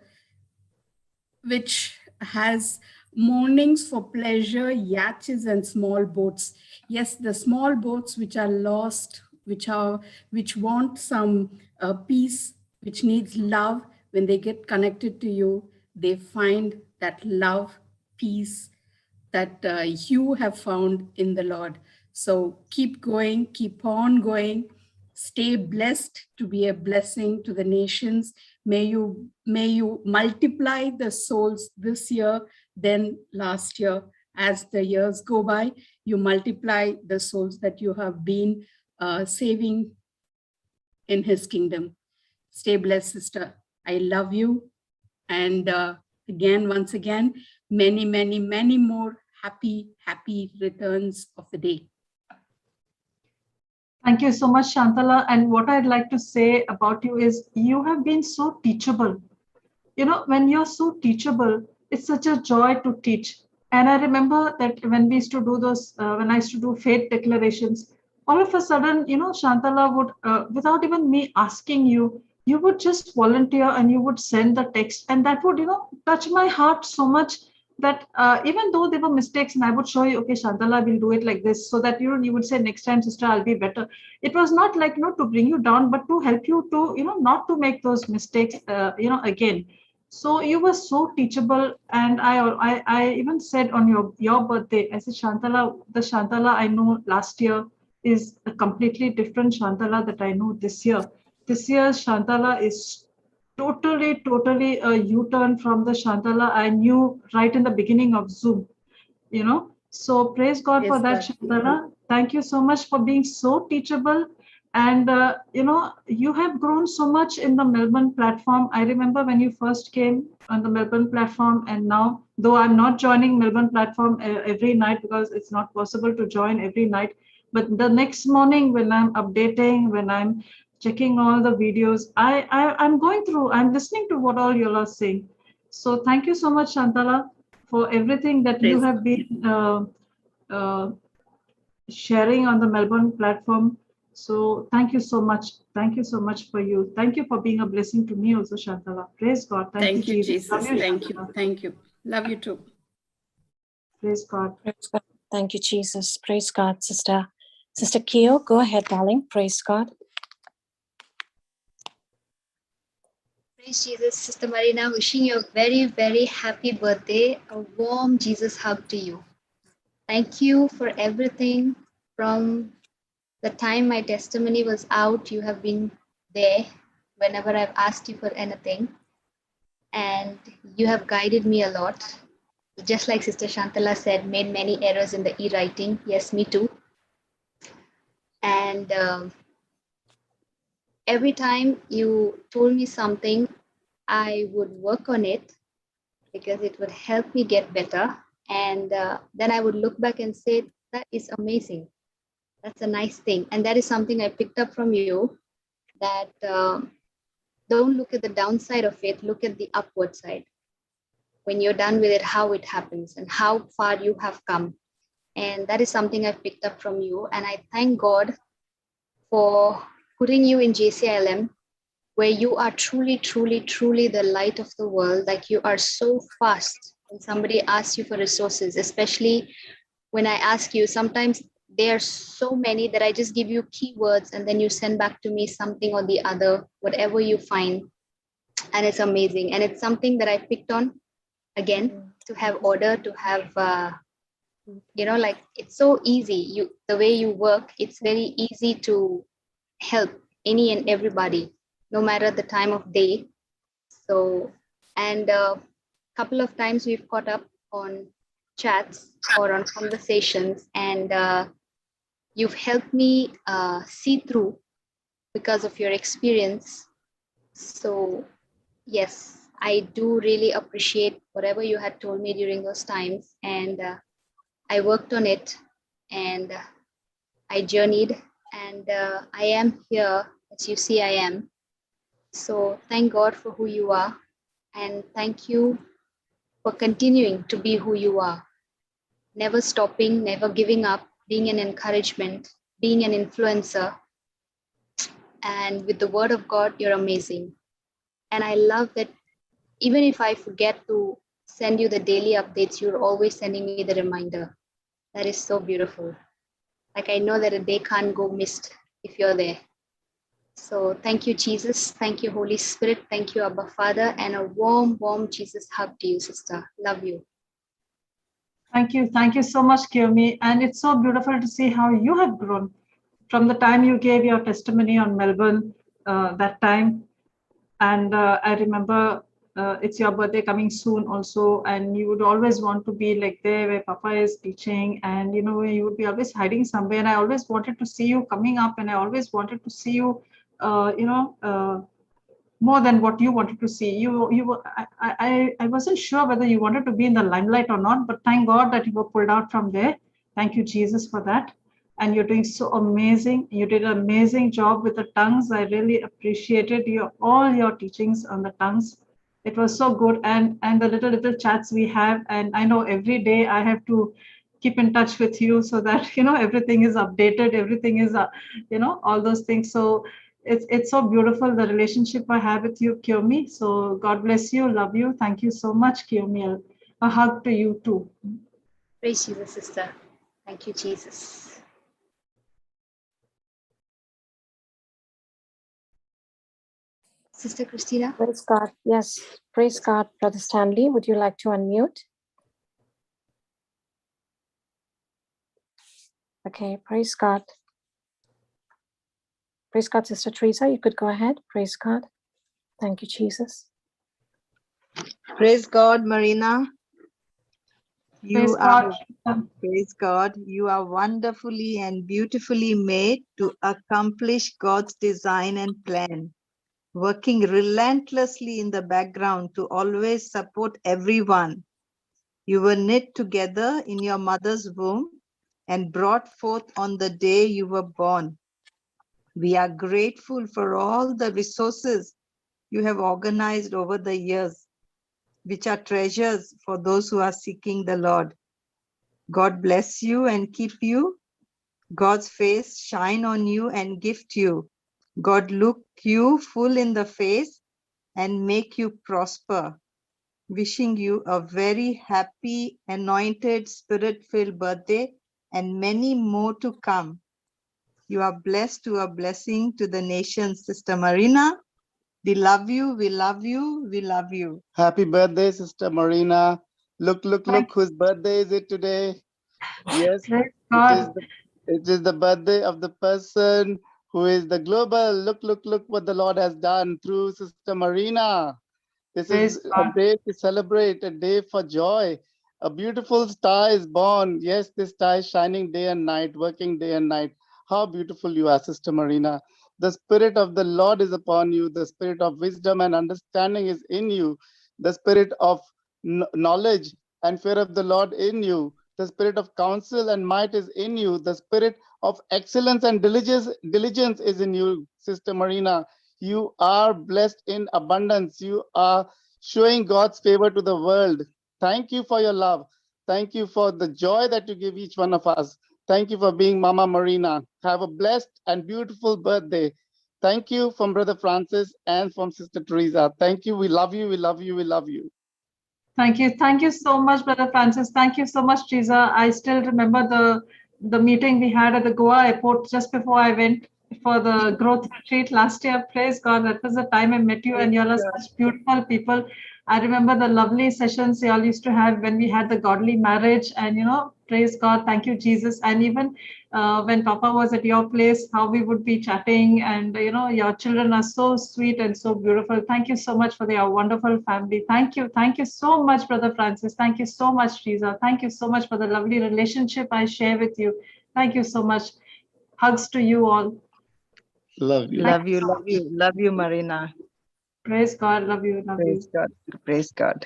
which has moorings for pleasure, yachts and small boats. Yes, the small boats which are lost, which want some peace, which needs love. When they get connected to you, they find that love, peace that you have found in the Lord. So keep going, keep on going. Stay blessed to be a blessing to the nations. May you multiply the souls this year than last year. As the years go by, you multiply the souls that you have been saving in his kingdom. Stay blessed, sister. I love you. And once again, many, many, many more happy returns of the day. Thank you so much, Shantala. And what I'd like to say about you is you have been so teachable. When you're so teachable, it's such a joy to teach. And I remember that when we used to do those, when I used to do faith declarations, all of a sudden, Shantala would, without even me asking you, you would just volunteer and you would send the text. And that would, touch my heart so much that even though there were mistakes and I would show you, okay, Shantala will do it like this, so that, you would say, next time, sister, I'll be better. It was not like, to bring you down, but to help you to, not to make those mistakes, again. So you were so teachable. And I even said on your birthday, I said, Shantala, the Shantala I know last year is a completely different Shantala that I know this year. This year's Shantala is totally a U-turn from the Shantala I knew right in the beginning of Zoom, So praise God Yes, for that, Shantala. Thank you so much for being so teachable. And, you have grown so much in the Melbourne platform. I remember when you first came on the Melbourne platform, and now, though I'm not joining Melbourne platform every night because it's not possible to join every night, but the next morning when I'm updating, when I'm checking all the videos, I'm going through, I'm listening to what all you are saying. So thank you so much, Shantala, for everything that you have been sharing on the Melbourne platform. So thank you so much. Thank you so much for you. Thank you for being a blessing to me also, Shantala. Praise God. Thank you, Jesus. Love you, Thank Shantala. you. Thank you. Love you too. Praise God. Praise God. Thank you, Jesus. Praise God, sister. Sister Keo, go ahead, darling. Praise God. Praise Jesus. Sister Marina, wishing you a very, very happy birthday. A warm Jesus hug to you. Thank you for everything. From the time my testimony was out, you have been there whenever I've asked you for anything. And you have guided me a lot. Just like Sister Shantala said, made many errors in the e-writing. Yes, me too. And every time you told me something, I would work on it because it would help me get better. And then I would look back and say, that is amazing. That's a nice thing. And that is something I picked up from you, that don't look at the downside of it, look at the upward side. When you're done with it, how it happens and how far you have come. And that is something I've picked up from you. And I thank God for putting you in JCILM, where you are truly the light of the world. Like, you are so fast when somebody asks you for resources, especially when I ask you, sometimes there are so many that I just give you keywords and then you send back to me something or the other, whatever you find. And it's amazing. And it's something that I picked on, again, to have order, to have, like, it's so easy. The way you work, it's very easy to help any and everybody, no matter the time of day. So, and a couple of times we've caught up on chats or on conversations, and you've helped me see through because of your experience. So yes, I do really appreciate whatever you had told me during those times, and I worked on it, and I journeyed, and I am here, as you see I am. So thank God for who you are, and thank you for continuing to be who you are. Never stopping, never giving up, being an encouragement, being an influencer. And with the word of God, you're amazing. And I love that even if I forget to send you the daily updates, you're always sending me the reminder. That is so beautiful. Like I know that a day can't go missed if you're there. So thank you, Jesus. Thank you, Holy Spirit. Thank you, Abba Father. And a warm, warm Jesus hug to you, sister. Love you. Thank you. Thank you so much, Kiyomi. And it's so beautiful to see how you have grown from the time you gave your testimony on Melbourne that time. And I remember it's your birthday coming soon also, and you would always want to be like there where Papa is teaching, and you know, you would be always hiding somewhere. And I always wanted to see you coming up, and I always wanted to see you, more than what you wanted to see. I wasn't sure whether you wanted to be in the limelight or not, but thank God that you were pulled out from there. Thank you, Jesus, for that. And you're doing so amazing. You did an amazing job with the tongues. I really appreciated all your teachings on the tongues. It was so good. And the little chats we have. And I know every day I have to keep in touch with you so that, you know, everything is updated. Everything is, all those things. So it's so beautiful, the relationship I have with you, Kiyomi. So God bless you. Love you. Thank you so much, Kiyomi. A hug to you too. Praise Jesus, sister. Thank you, Jesus. Sister Christina. Praise God. Yes. Praise God. Brother Stanley, would you like to unmute? Okay. Praise God. Praise God, Sister Teresa. You could go ahead. Praise God. Thank you, Jesus. Praise God, Marina. Praise God. Praise God. You are wonderfully and beautifully made to accomplish God's design and plan, working relentlessly in the background to always support everyone. You were knit together in your mother's womb and brought forth on the day you were born. We are grateful for all the resources you have organized over the years, which are treasures for those who are seeking the Lord. God bless you and keep you. God's face shine on you and gift you. God look you full in the face and make you prosper. Wishing you a very happy, anointed, spirit-filled birthday and many more to come. You are blessed to a blessing to the nation, Sister Marina. We love you, we love you, we love you. Happy birthday, Sister Marina. Look, whose birthday is it today? Yes, it is the birthday of the person who is the global. Look what the Lord has done through Sister Marina. This is a day to celebrate, a day for joy. A beautiful star is born. Yes, this star is shining day and night, working day and night. How beautiful you are, Sister Marina. The Spirit of the Lord is upon you. The Spirit of wisdom and understanding is in you. The Spirit of knowledge and fear of the Lord in you. The Spirit of counsel and might is in you. The Spirit of excellence and diligence is in you, Sister Marina. You are blessed in abundance. You are showing God's favor to the world. Thank you for your love. Thank you for the joy that you give each one of us. Thank you for being Mama Marina. Have a blessed and beautiful birthday. Thank you from Brother Francis and from Sister Teresa. Thank you. We love you. We love you. We love you. Thank you. Thank you so much, Brother Francis. Thank you so much, Teresa. I still remember the meeting we had at the Goa airport just before I went for the growth retreat last year. Praise God. That was the time I met you, and you're such beautiful people. I remember the lovely sessions you all used to have when we had the godly marriage, and praise God. Thank you, Jesus. And even when Papa was at your place, how we would be chatting, and your children are so sweet and so beautiful. Thank you so much for your wonderful family. Thank you so much, Brother Francis. Thank you so much, Teresa. Thank you so much for the lovely relationship I share with you. Thank you so much. Hugs to you all. Love you. Love you, love you, love you, Marina. Praise God. Love you. Love Praise you. God. Praise God.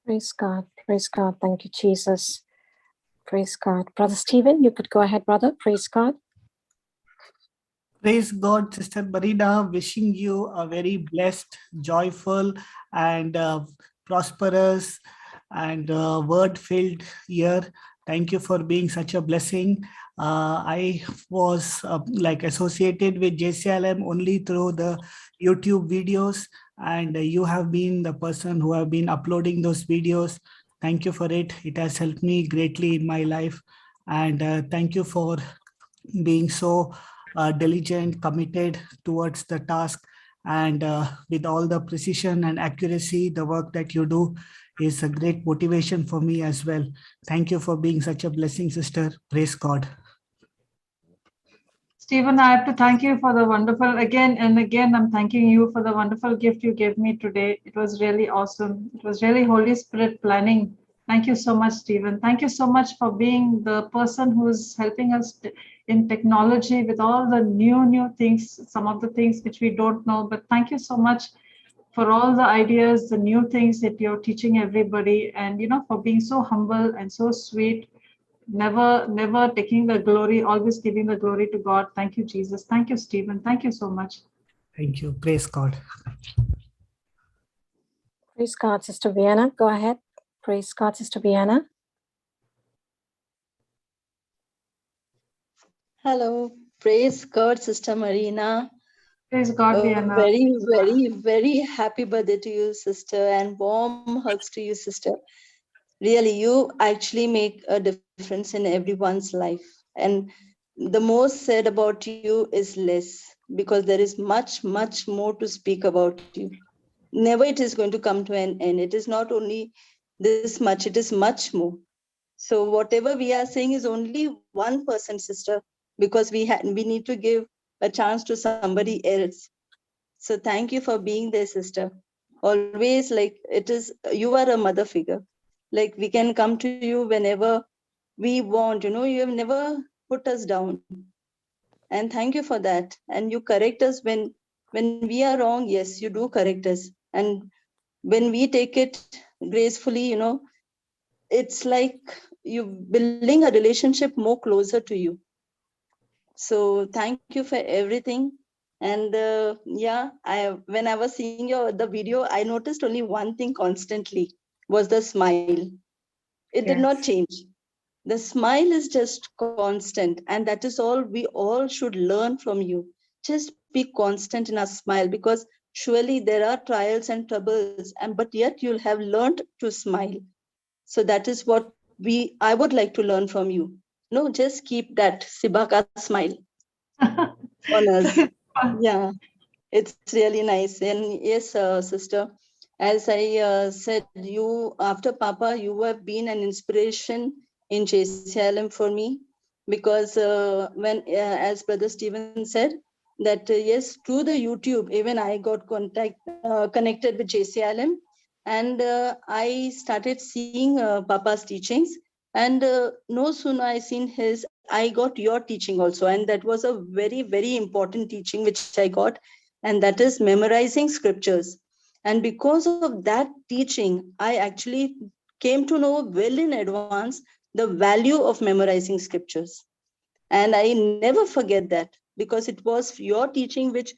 Praise God. Praise God. Thank you, Jesus. Praise God. Brother Stephen, you could go ahead, brother. Praise God. Praise God, Sister Marina. Wishing you a very blessed, joyful, and prosperous and word-filled year. Thank you for being such a blessing. I was like associated with JCILM only through the YouTube videos, and you have been the person who have been uploading those videos. Thank you for it. It has helped me greatly in my life. And thank you for being so diligent, committed towards the task. And with all the precision and accuracy, the work that you do is a great motivation for me as well. Thank you for being such a blessing, sister. Praise God. Stephen, I have to thank you for the wonderful, again and again, I'm thanking you for the wonderful gift you gave me today. It was really awesome. It was really Holy Spirit planning. Thank you so much, Stephen. Thank you so much for being the person who's helping us in technology with all the new things, some of the things which we don't know. But thank you so much for all the ideas, the new things that you're teaching everybody, and for being so humble and so sweet, never taking the glory, always giving the glory to God. Thank you, Jesus. Thank you, Stephen. Thank you so much. Thank you. Praise God. Praise God, Sister Vienna. Go ahead. Praise God, Sister Vienna. Hello. Praise God, Sister Marina. Praise God, Vienna. Very happy birthday to you, sister, and warm hugs to you, sister. Really, you actually make a difference in everyone's life. And the most said about you is less, because there is much more to speak about you. Never it is going to come to an end. It is not only this much, it is much more. So whatever we are saying is only 1%, sister, because we need to give a chance to somebody else. So thank you for being there, sister. Always, like, you are a mother figure. Like, we can come to you whenever we want, you have never put us down. And thank you for that. And you correct us when we are wrong. Yes, you do correct us. And when we take it gracefully, it's like you building a relationship more closer to you. So thank you for everything. And when I was seeing the video, I noticed only one thing constantly was the smile. It did not change. The smile is just constant, and that is all we all should learn from you. Just be constant in a smile, because surely there are trials and troubles, but yet you'll have learned to smile. So that is what I would like to learn from you. No, just keep that Sibaka smile on us. Yeah, it's really nice. And yes, sister, as I said, you, after Papa, you have been an inspiration in JCILM for me, because as Brother Stephen said, that yes, through the YouTube, even I got connected with JCILM, and I started seeing Papa's teachings, and no sooner I seen his, I got your teaching also, and that was a very important teaching which I got, and that is memorizing scriptures. And because of that teaching, I actually came to know well in advance the value of memorizing scriptures. And I never forget that, because it was your teaching which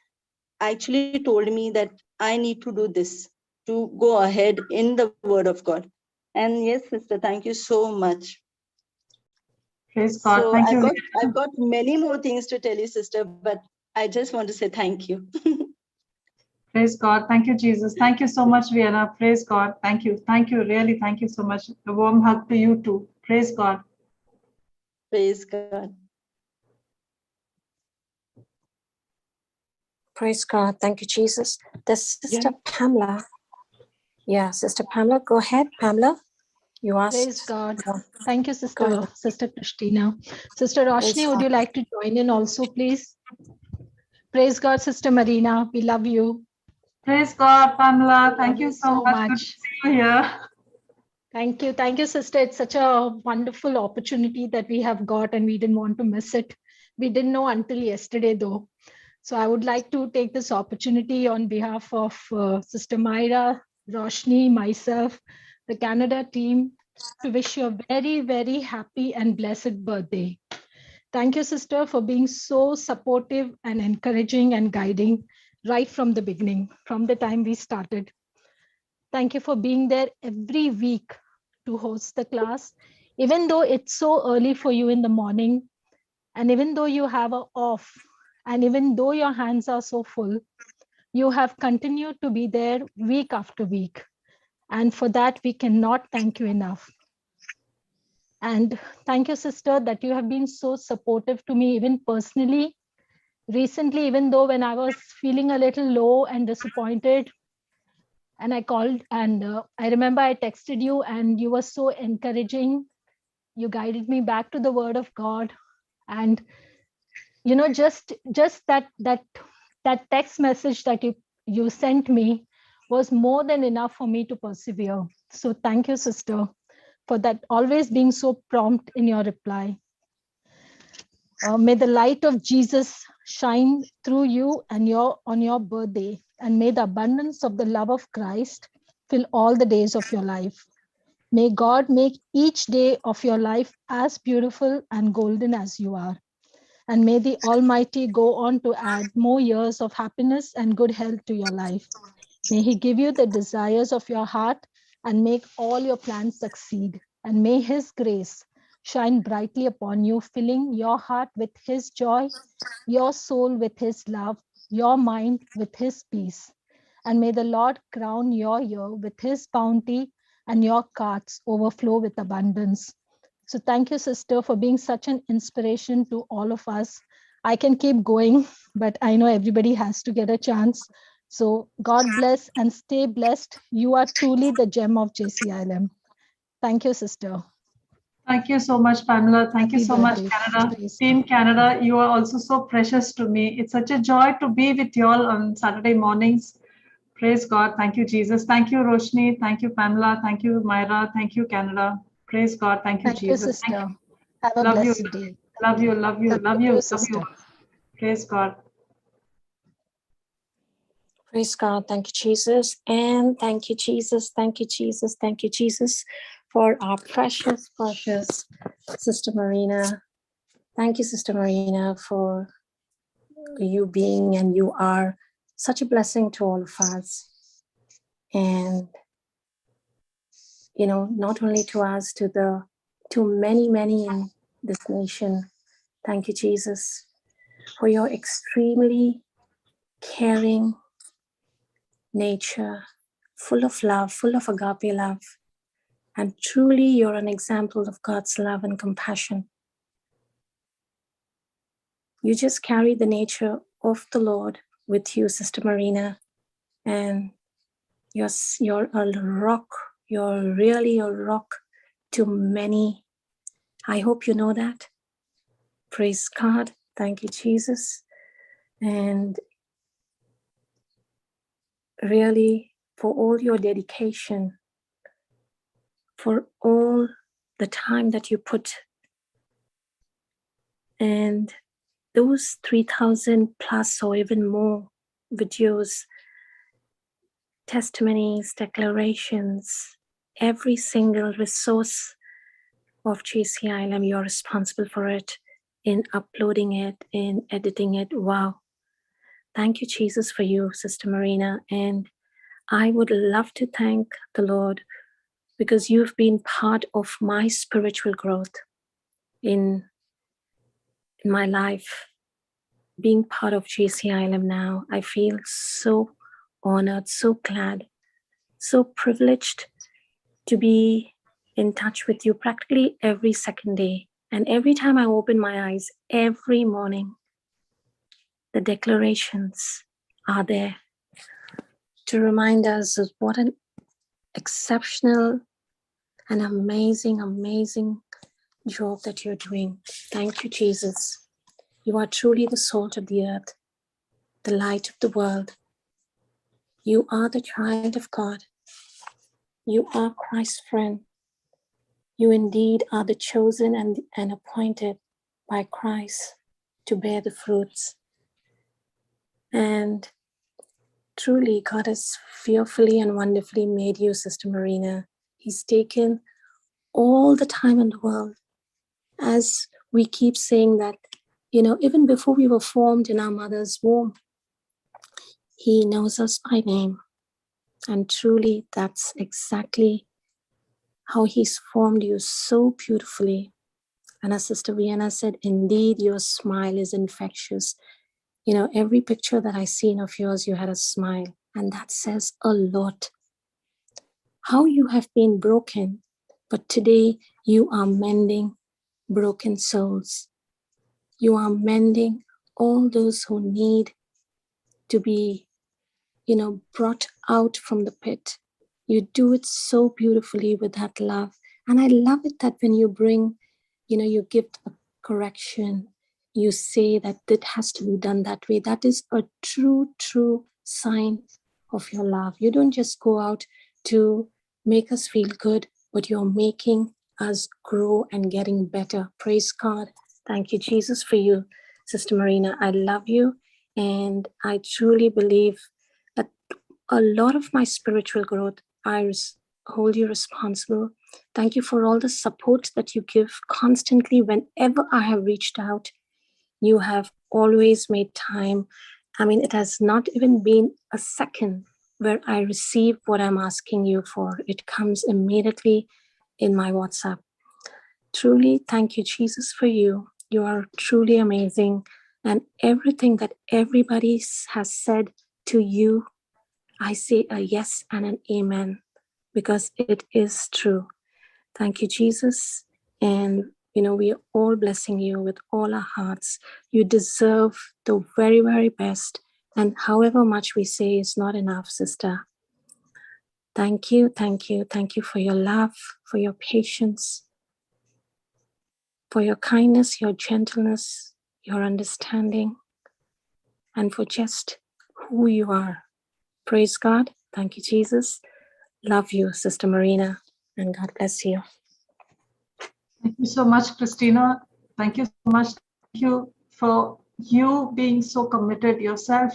actually told me that I need to do this to go ahead in the word of God. And yes, sister, thank you so much. Praise God. So Thank you. I've got many more things to tell you, sister, but I just want to say thank you. Praise God. Thank you, Jesus. Thank you so much, Vienna. Praise God. Thank you. Thank you. Really, thank you so much. A warm hug to you too. Praise God. Praise God. Praise God. Thank you, Jesus. The Sister Pamela. Yeah, Sister Pamela, go ahead. Pamela, you asked. Praise God. Thank you, Sister Christina. Sister Roshni, would you like to join in also, please? Praise God, Sister Marina. We love you. Praise God, Pamela. Thank you so much. Good to see you here. Thank you. Thank you, sister. It's such a wonderful opportunity that we have got, and we didn't want to miss it. We didn't know until yesterday, though. So I would like to take this opportunity on behalf of Sister Myra, Roshni, myself, the Canada team, to wish you a very happy and blessed birthday. Thank you, sister, for being so supportive and encouraging and guiding right from the beginning, from the time we started. Thank you for being there every week to host the class. Even though it's so early for you in the morning, And even though you have a off, and even though your hands are so full, you have continued to be there week after week. And for that, we cannot thank you enough. And thank you, sister, that you have been so supportive to me, even personally. Recently, even though when I was feeling a little low and disappointed, and I called, and I remember I texted you, and you were so encouraging. You guided me back to the word of God. And just that text message that you sent me was more than enough for me to persevere. So thank you, sister, for that, always being so prompt in your reply. May the light of Jesus shine through you and on your birthday, and may the abundance of the love of Christ fill all the days of your life. May God make each day of your life as beautiful and golden as you are. And may the Almighty go on to add more years of happiness and good health to your life. May He give you the desires of your heart and make all your plans succeed. And may His grace shine brightly upon you, filling your heart with His joy, your soul with His love, your mind with His peace. And may the Lord crown your year with His bounty and your carts overflow with abundance. So thank you, sister, for being such an inspiration to all of us. I can keep going, but I know everybody has to get a chance. So God bless and stay blessed. You are truly the gem of JCILM. Thank you, sister. Thank you so much, Pamela. Thank you Happy so much, birthday. Canada. Praise Team God. Canada, you are also so precious to me. It's such a joy to be with you all on Saturday mornings. Praise God. Thank you, Jesus. Thank you, Roshni. Thank you, Pamela. Thank you, Myra. Thank you, Canada. Praise God. Thank you, Thank you, Jesus. Thank sister. you. Have a Love you. blessed day. Love you. Love you. Love you. Too, Love sister. you. Praise God. Praise God. Thank you, Jesus. And thank you, Jesus. Thank you, Jesus. Thank you, Jesus, for our precious, precious Sister Marina. Thank you, Sister Marina, for you being and you are such a blessing to all of us. And, not only to us, to many, many in this nation. Thank you, Jesus, for your extremely caring nature, full of love, full of agape love. And truly, you're an example of God's love and compassion. You just carry the nature of the Lord with you, Sister Marina. And you're a rock. You're really a rock to many. I hope you know that. Praise God. Thank you, Jesus. And really, for all your dedication, for all the time that you put, and those 3,000 plus or even more videos, testimonies, declarations, every single resource of JCILM, you're responsible for it, in uploading it, in editing it. Wow. Thank you, Jesus, for you, Sister Marina. And I would love to thank the Lord because you've been part of my spiritual growth in my life. Being part of JCILM now, I feel so honored, so glad, so privileged to be in touch with you practically every second day. And every time I open my eyes, every morning, the declarations are there to remind us of what an exceptional and amazing, amazing job that you're doing. Thank you, Jesus. You are truly the salt of the earth, the light of the world. You are the child of God. You are Christ's friend. You indeed are the chosen and appointed by Christ to bear the fruits. And truly, God has fearfully and wonderfully made you, Sister Marina. He's taken all the time in the world. As we keep saying that, even before we were formed in our mother's womb, He knows us by name. And truly, that's exactly how He's formed you so beautifully. And as Sister Vienna said, indeed, your smile is infectious. You know, every picture that I seen of yours, you had a smile. And that says a lot. How you have been broken, but today you are mending broken souls. You are mending all those who need to be, you know, brought out from the pit. You do it so beautifully with that love. And I love it that when you bring, you know, you give a correction, you say that it has to be done that way. That is a true sign of your love. You don't just go out to make us feel good, but you're making us grow and getting better. Praise God. Thank you, Jesus, for you, Sister Marina. I love you. And I truly believe that a lot of my spiritual growth, I hold you responsible. Thank you for all the support that you give constantly. Whenever I have reached out, you have always made time. I mean, it has not even been a second where I receive what I'm asking you for. It comes immediately in my WhatsApp. Truly, thank you, Jesus, for you. You are truly amazing. And everything that everybody has said to you, I say a yes and an amen, because it is true. Thank you, Jesus. And, you know, we are all blessing you with all our hearts. You deserve the very, very best. And however much we say is not enough, sister. Thank you, thank you, thank you for your love, for your patience, for your kindness, your gentleness, your understanding, and for just who you are. Praise God. Thank you, Jesus. Love you, Sister Marina, and God bless you. Thank you so much, Christina. Thank you so much. Thank you for you being so committed yourself.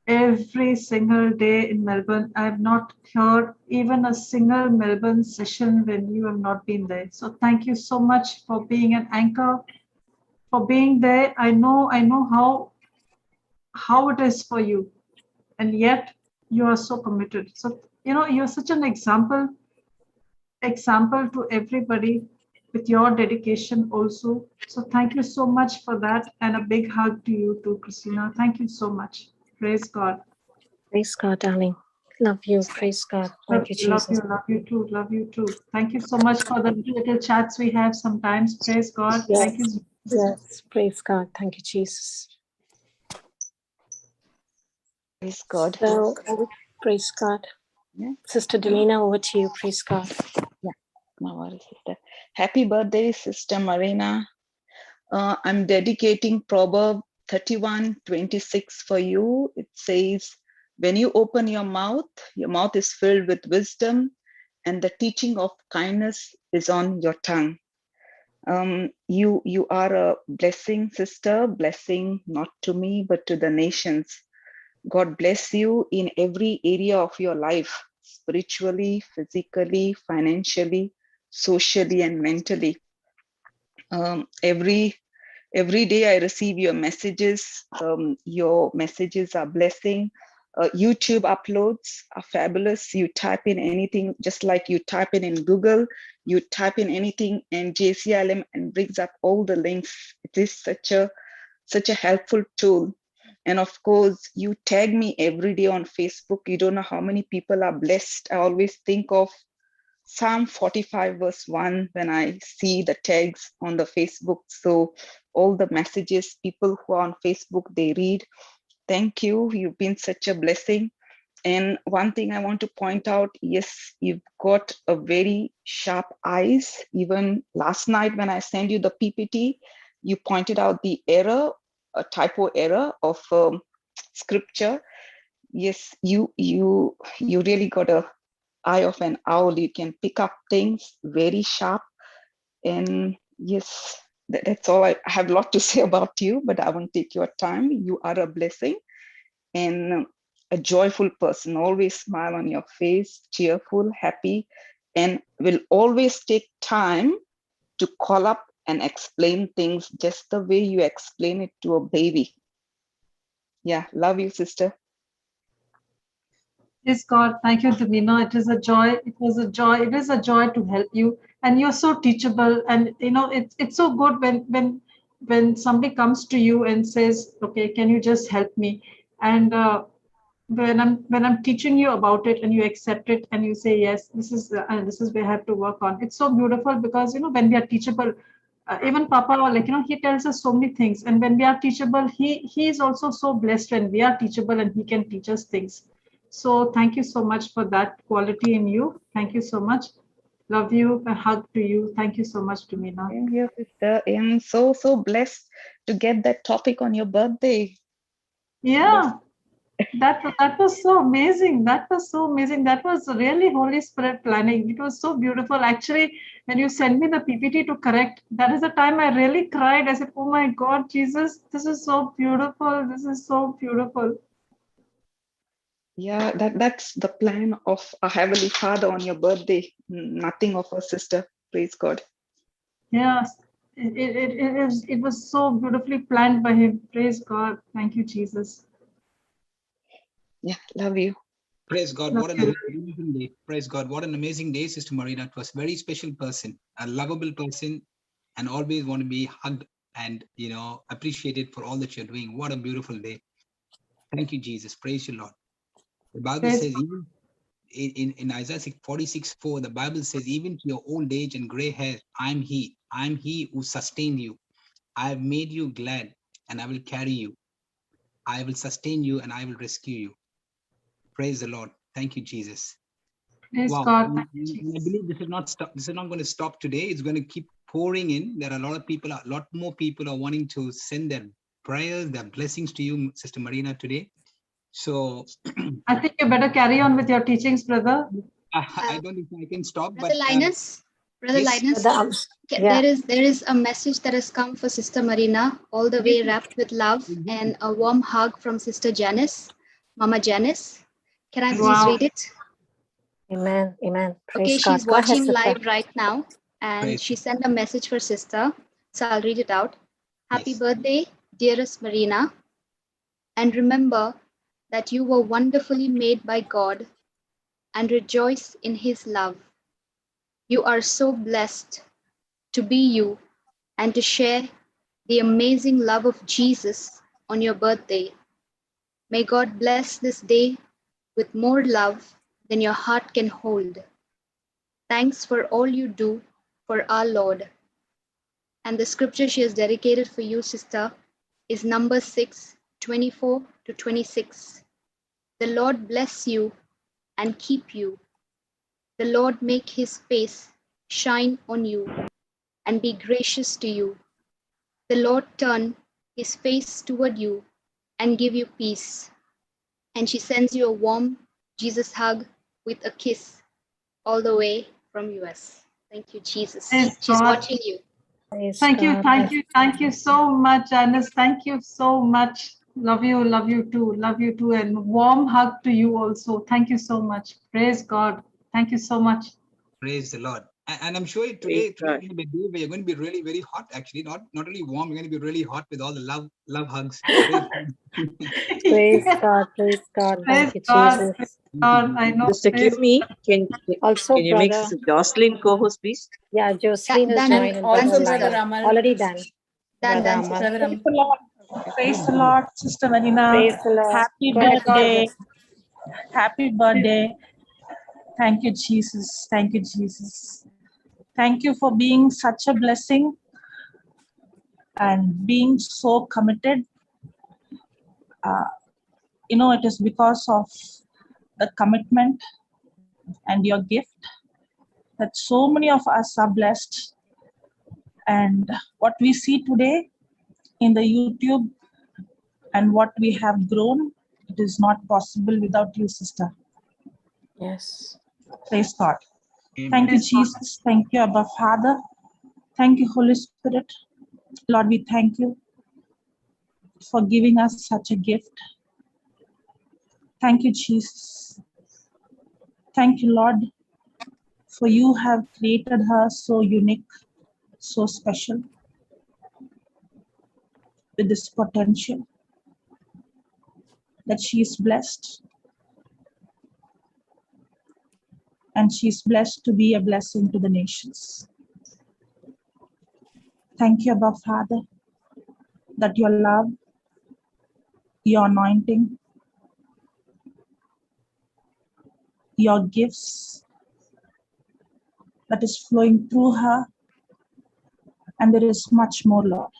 Every single day in Melbourne, I have not heard even a single Melbourne session when you have not been there. So thank you so much for being an anchor, for being there. I know how it is for you, and yet you are so committed. So, you know, you're such an example to everybody with your dedication also. So thank you so much for that, and a big hug to you too, Christina. Thank you so much. Praise God. Praise God, darling. Love you. Praise God. Thank you, Jesus. Love you too. Love you too. Thank you so much for the little chats we have sometimes. Praise God. Yes. Thank you. Yes. Praise God. Thank you, Jesus. Praise God. So, praise God. Yeah. Sister Delina, over to you. Praise God. Yeah, no worries, sister. Happy birthday, Sister Marina. I'm dedicating Proverb 31:26 for you. It says, when you open your mouth is filled with wisdom, and the teaching of kindness is on your tongue. You are a blessing, sister, blessing not to me, but to the nations. God bless you in every area of your life, spiritually, physically, financially, socially, and mentally. Every day I receive your messages. Your messages are blessing. YouTube uploads are fabulous. You type in anything, just like you type in Google, you type in anything and JCILM and brings up all the links. It is such a helpful tool. And of course, you tag me every day on Facebook. You don't know how many people are blessed. I always think of Psalm 45 verse 1 when I see the tags on the Facebook. So all the messages, people who are on Facebook, they read. Thank you. You've been such a blessing. And one thing I want to point out, yes, you've got a very sharp eyes. Even last night when I sent you the PPT, you pointed out the error, a typo error of scripture. Yes, you really got a eye of an owl. You can pick up things very sharp. And yes, that's all. I have a lot to say about you, but I won't take your time. You are a blessing and a joyful person. Always smile on your face, cheerful, happy, and will always take time to call up and explain things just the way you explain it to a baby. Yeah, love you, sister. Praise God. Thank you, Davina. It is a joy. It was a joy. It is a joy to help you. and you're so teachable. And it's so good when somebody comes to you and says, okay, can you just help me? And when I'm teaching you about it and you accept it and you say, yes, this is where I have to work on. It's so beautiful because, when we are teachable, even Papa, he tells us so many things. And when we are teachable, he is also so blessed when we are teachable and he can teach us things. So thank you so much for that quality in you. Thank you so much. Love you. A hug to you. Thank you so much, Tumina. Same here, sister. I'm so blessed to get that topic on your birthday. Yeah. That was so amazing. That was so amazing. That was really Holy Spirit planning. It was so beautiful. Actually, when you sent me the PPT to correct, that is the time I really cried. I said, oh my God, Jesus, this is so beautiful. This is so beautiful. Yeah, that's the plan of a Heavenly Father on your birthday. Nothing of a sister. Praise God. Yes, it was so beautifully planned by him. Praise God. Thank you, Jesus. Yeah, love you. Praise God. What an amazing day. Praise God. What an amazing day, Sister Marina. It was a very special person, a lovable person, and always want to be hugged and, appreciated for all that you're doing. What a beautiful day. Thank you, Jesus. Praise you, Lord. The Bible says, even in Isaiah 46:4, the Bible says, even to your old age and gray hair, I'm he who sustained you. I have made you glad and I will carry you. I will sustain you and I will rescue you. Praise the Lord. Thank you, Jesus. Praise Wow. God. And I believe this is not going to stop today. It's going to keep pouring in. There are a lot more people are wanting to send their prayers, their blessings to you, Sister Marina, today. So I think you better carry on with your teachings, brother. I don't think I can stop. Brother But Linus, Yeah. there is a message that has come for Sister Marina, all the way wrapped with love, and a warm hug from Sister Janice, Mama Janice. Can I please read it? Amen. Amen. Praise Okay, God. she's Go ahead, watching sister. live right now, and Praise she sent a message for Sister. So I'll read it out. Happy birthday, dearest Marina. And remember that you were wonderfully made by God, and rejoice in His love. You are so blessed to be you and to share the amazing love of Jesus on your birthday. May God bless this day with more love than your heart can hold. Thanks for all you do for our Lord. And the scripture she has dedicated for you, sister, is Numbers 6:24-26. The Lord bless you and keep you. The Lord make his face shine on you and be gracious to you. The Lord turn his face toward you and give you peace. And she sends you a warm Jesus hug with a kiss all the way from US. Thank you, Jesus. Praise She's God. watching you. Thank you so much, Janice. Thank you so much. Love you too. And warm hug to you also. Thank you so much. Praise God. Thank you so much. Praise the Lord. And I'm sure today is going to be a day where you're going to be really, very hot, actually. Not only warm, you're going to be really hot with all the love hugs. Praise God. Praise God. Thank you, Jesus. I know. Mr. Kimi, can you make brother. Jocelyn co-host, please? Yeah, Jocelyn is And joined. also Brother Amal. Already done. Done, Brother done, Amal. sister. Brother Amal. Praise the Lord. Praise the Lord, Sister Marina. Praise the Lord. Happy Go ahead, birthday. sister. Happy birthday. Thank you, Jesus. Thank you, Jesus. Thank you for being such a blessing and being so committed. It is because of the commitment and your gift that so many of us are blessed. And what we see today in the YouTube and what we have grown, it is not possible without you, sister. Yes. Praise God. Amen. Thank you, Jesus. Thank you, Abba Father. Thank you, Holy Spirit. Lord, we thank you for giving us such a gift. Thank you, Jesus. Thank you, Lord, for you have created her so unique, so special, with this potential that she is blessed. And she is blessed to be a blessing to the nations. Thank you, Abba Father, that your love, your anointing, your gifts that is flowing through her, and there is much more, Lord.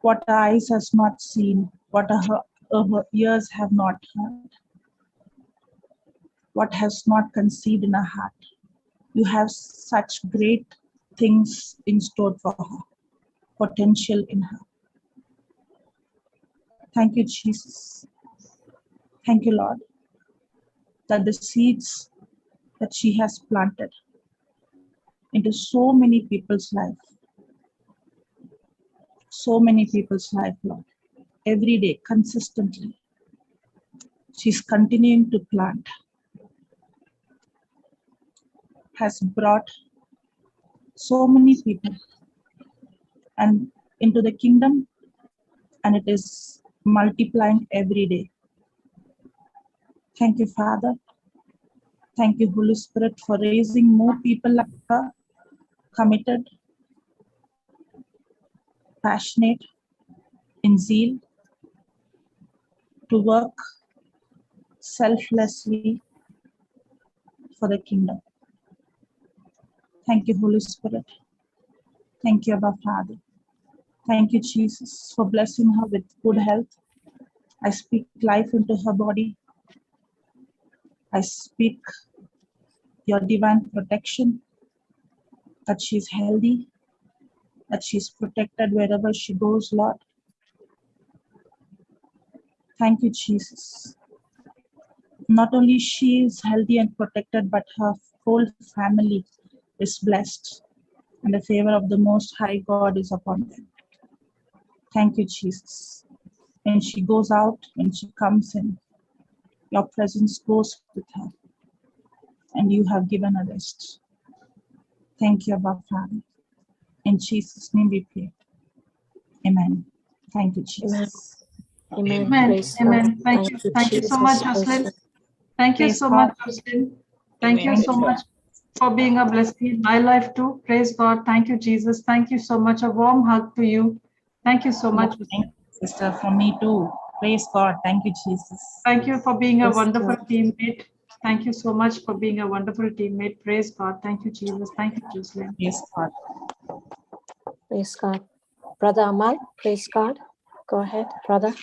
What our eyes has not seen, what her ears have not heard, what has not conceived in her heart. You have such great things in store for her, potential in her. Thank you, Jesus. Thank you, Lord, that the seeds that she has planted into so many people's life, Lord, every day, consistently, she's continuing to plant, has brought so many people and into the kingdom, and it is multiplying every day. Thank you, Father. Thank you, Holy Spirit, for raising more people like her, committed, passionate, in zeal, to work selflessly for the kingdom. Thank you, Holy Spirit. Thank you, Abba Father. Thank you, Jesus, for blessing her with good health. I speak life into her body. I speak your divine protection, that she's healthy, that she's protected wherever she goes, Lord. Thank you, Jesus. Not only she is healthy and protected, but her whole family is blessed, and the favor of the Most High God is upon them. Thank you, Jesus. When she goes out, when she comes in, your presence goes with her, and you have given her rest. Thank you, Abba Father. In Jesus' name we pray. Amen. Thank you, Jesus. Amen. Amen. Praise Amen. God. Thank you. Thank you so much, Jocelyn. Thank you so much, Jocelyn. Thank you so much for being a blessing in my life too. Praise God. Thank you, Jesus. Thank you so much. A warm hug to you. Thank you so much. Thank you, sister, from me too. Praise God. Thank you, Jesus. Thank you for being a Praise wonderful God. teammate. Thank you so much for being a wonderful teammate. Praise God. Thank you, Jesus. Thank you, Jocelyn. Praise God. Praise God. Brother Amal, praise God. Go ahead, brother.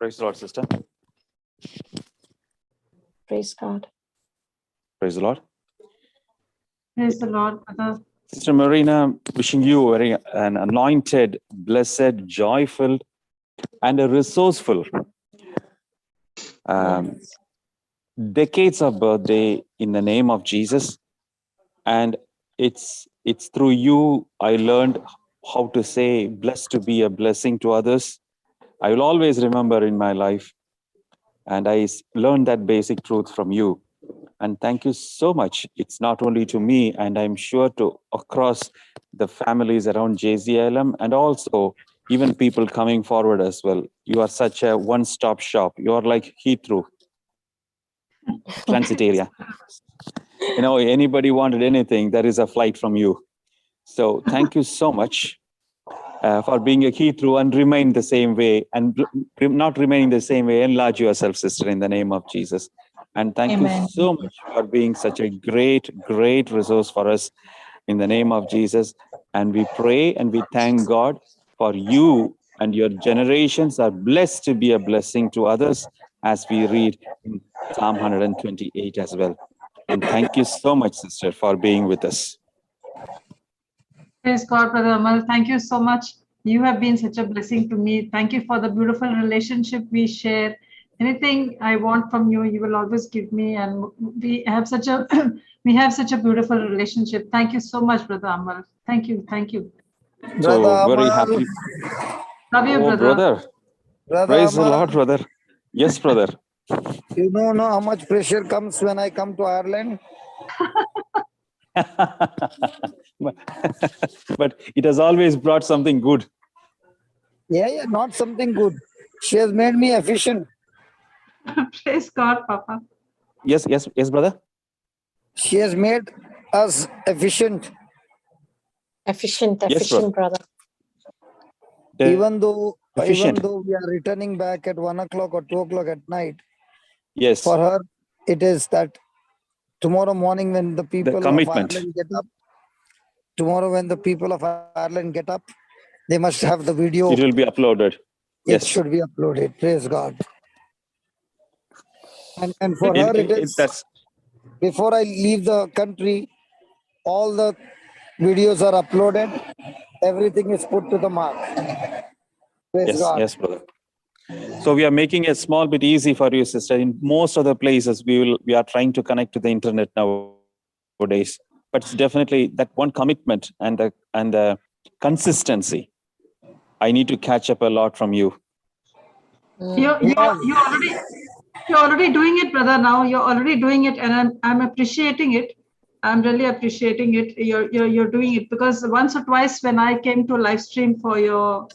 Praise the Lord, sister. Praise God. Praise the Lord. Praise the Lord, brother. Sister Marina, wishing you an anointed, blessed, joyful, and a resourceful decades of birthday in the name of Jesus. And it's through you I learned how to say blessed to be a blessing to others. I will always remember in my life, and I learned that basic truth from you. And thank you so much. It's not only to me, and I'm sure to across the families around JCILM, and also even people coming forward as well. You are such a one-stop shop. You are like Heathrow transit area. You know, anybody wanted anything, there is a flight from you. So thank you so much for being a Heathrow, and remain the same way, and not remaining the same way. Enlarge yourself, sister, in the name of Jesus. And thank Amen. you so much for being such a great, great resource for us in the name of Jesus. And we pray and we thank God for you, and your generations are blessed to be a blessing to others, as we read in Psalm 128 as well. And thank you so much, sister, for being with us. Praise God, Brother Amal. Thank you so much. You have been such a blessing to me. Thank you for the beautiful relationship we share. Anything I want from you, you will always give me, and we have such a beautiful relationship. Thank you so much, Brother Amal. Thank you. Thank you. So very happy. Love you, Oh, brother. Praise the Lord, brother. Yes, brother. You don't know how much pressure comes when I come to Ireland. But it has always brought something good. Yeah, not something good. She has made me efficient. Praise God, Papa. Yes, brother. She has made us efficient. Efficient, Yes, brother. brother. Even though Efficient. we are returning back at 1 o'clock or 2 o'clock at night, Yes. for her, it is that tomorrow morning when the people of commitment. Ireland get up, they must have the video. It will be uploaded. It Yes. should be uploaded. Praise God. And for her, it is, that's before I leave the country, all the videos are uploaded. Everything is put to the mark. Praise yes, God. yes, brother. So we are making it small bit easy for you, sister. In most of the places, we are trying to connect to the internet nowadays. But it's definitely that one commitment and the consistency. I need to catch up a lot from you. You're already doing it, brother. Now you're already doing it, and I'm appreciating it. I'm really appreciating it. You're doing it, because once or twice when I came to live stream for your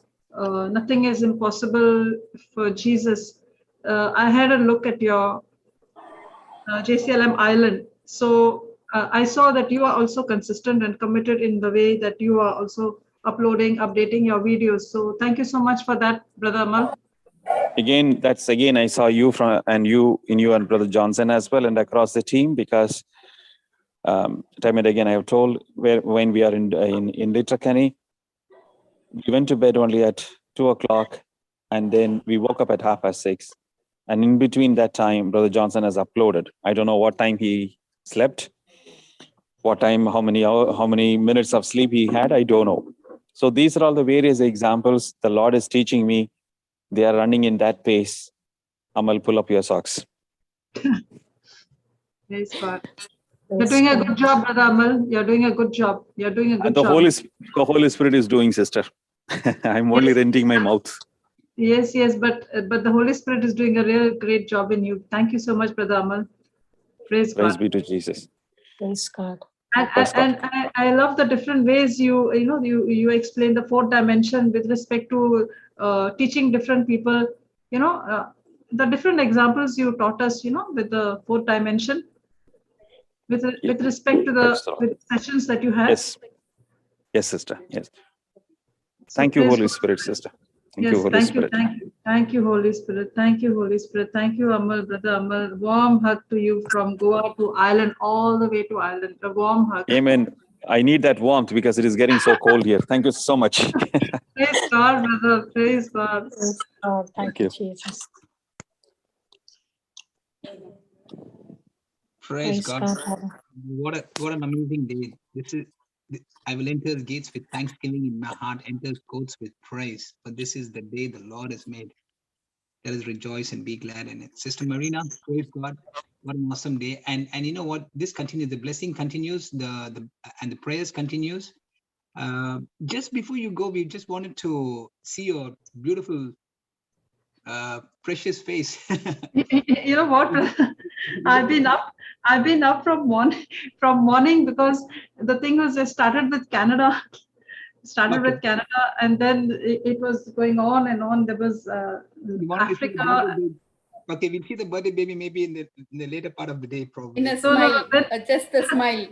Nothing is Impossible for Jesus, I had a look at your JCILM Ireland. So I saw that you are also consistent and committed in the way that you are also uploading, updating your videos. So thank you so much for that, Brother Amal. Again, I saw you and you and Brother Johnson as well, and across the team, because time and again I have told, when we are in Letterkenny, we went to bed only at 2 o'clock, and then we woke up at 6:30. And in between that time, Brother Johnson has uploaded. I don't know what time he slept, what time, how many minutes of sleep he had, I don't know. So these are all the various examples the Lord is teaching me. They are running in that pace. Amal, pull up your socks. Praise God. You're doing a good job, Brother Amal. You're doing a good job. You're doing a good job. The Holy Spirit is doing, sister. I'm only renting my mouth. Yes, but the Holy Spirit is doing a real great job in you. Thank you so much, Brother Amal. Praise God. Praise be to Jesus. Praise God. And I love the different ways you explain the fourth dimension with respect to teaching different people. The different examples you taught us. With the fourth dimension, with respect to the sessions that you had. Yes, sister. Yes. Thank you, Holy Spirit, sister. Thank you, Holy Spirit. Thank you, Holy Spirit. Thank you, Holy Spirit. Thank you, Amal, Brother Amal. Warm hug to you from Goa to Ireland, all the way to Ireland. A warm hug. Amen. I need that warmth because it is getting so cold here. Thank you so much. Praise God, brother. Praise God. Praise God. Thank you, Jesus. Praise God. What an amazing day. I will enter the gates with thanksgiving in my heart, enter courts with praise. For this is the day the Lord has made. Let us rejoice and be glad in it. Sister Marina, praise God. What an awesome day. And you know what? This continues. The blessing continues. And the prayers continues. Just before you go, we just wanted to see your beautiful, precious face. You know what? I've been up from morning because the thing was, I started with Canada, and then it was going on and on. There was Africa. Okay, we'll see the birthday baby maybe in the later part of the day, probably. In a smile, just a smile.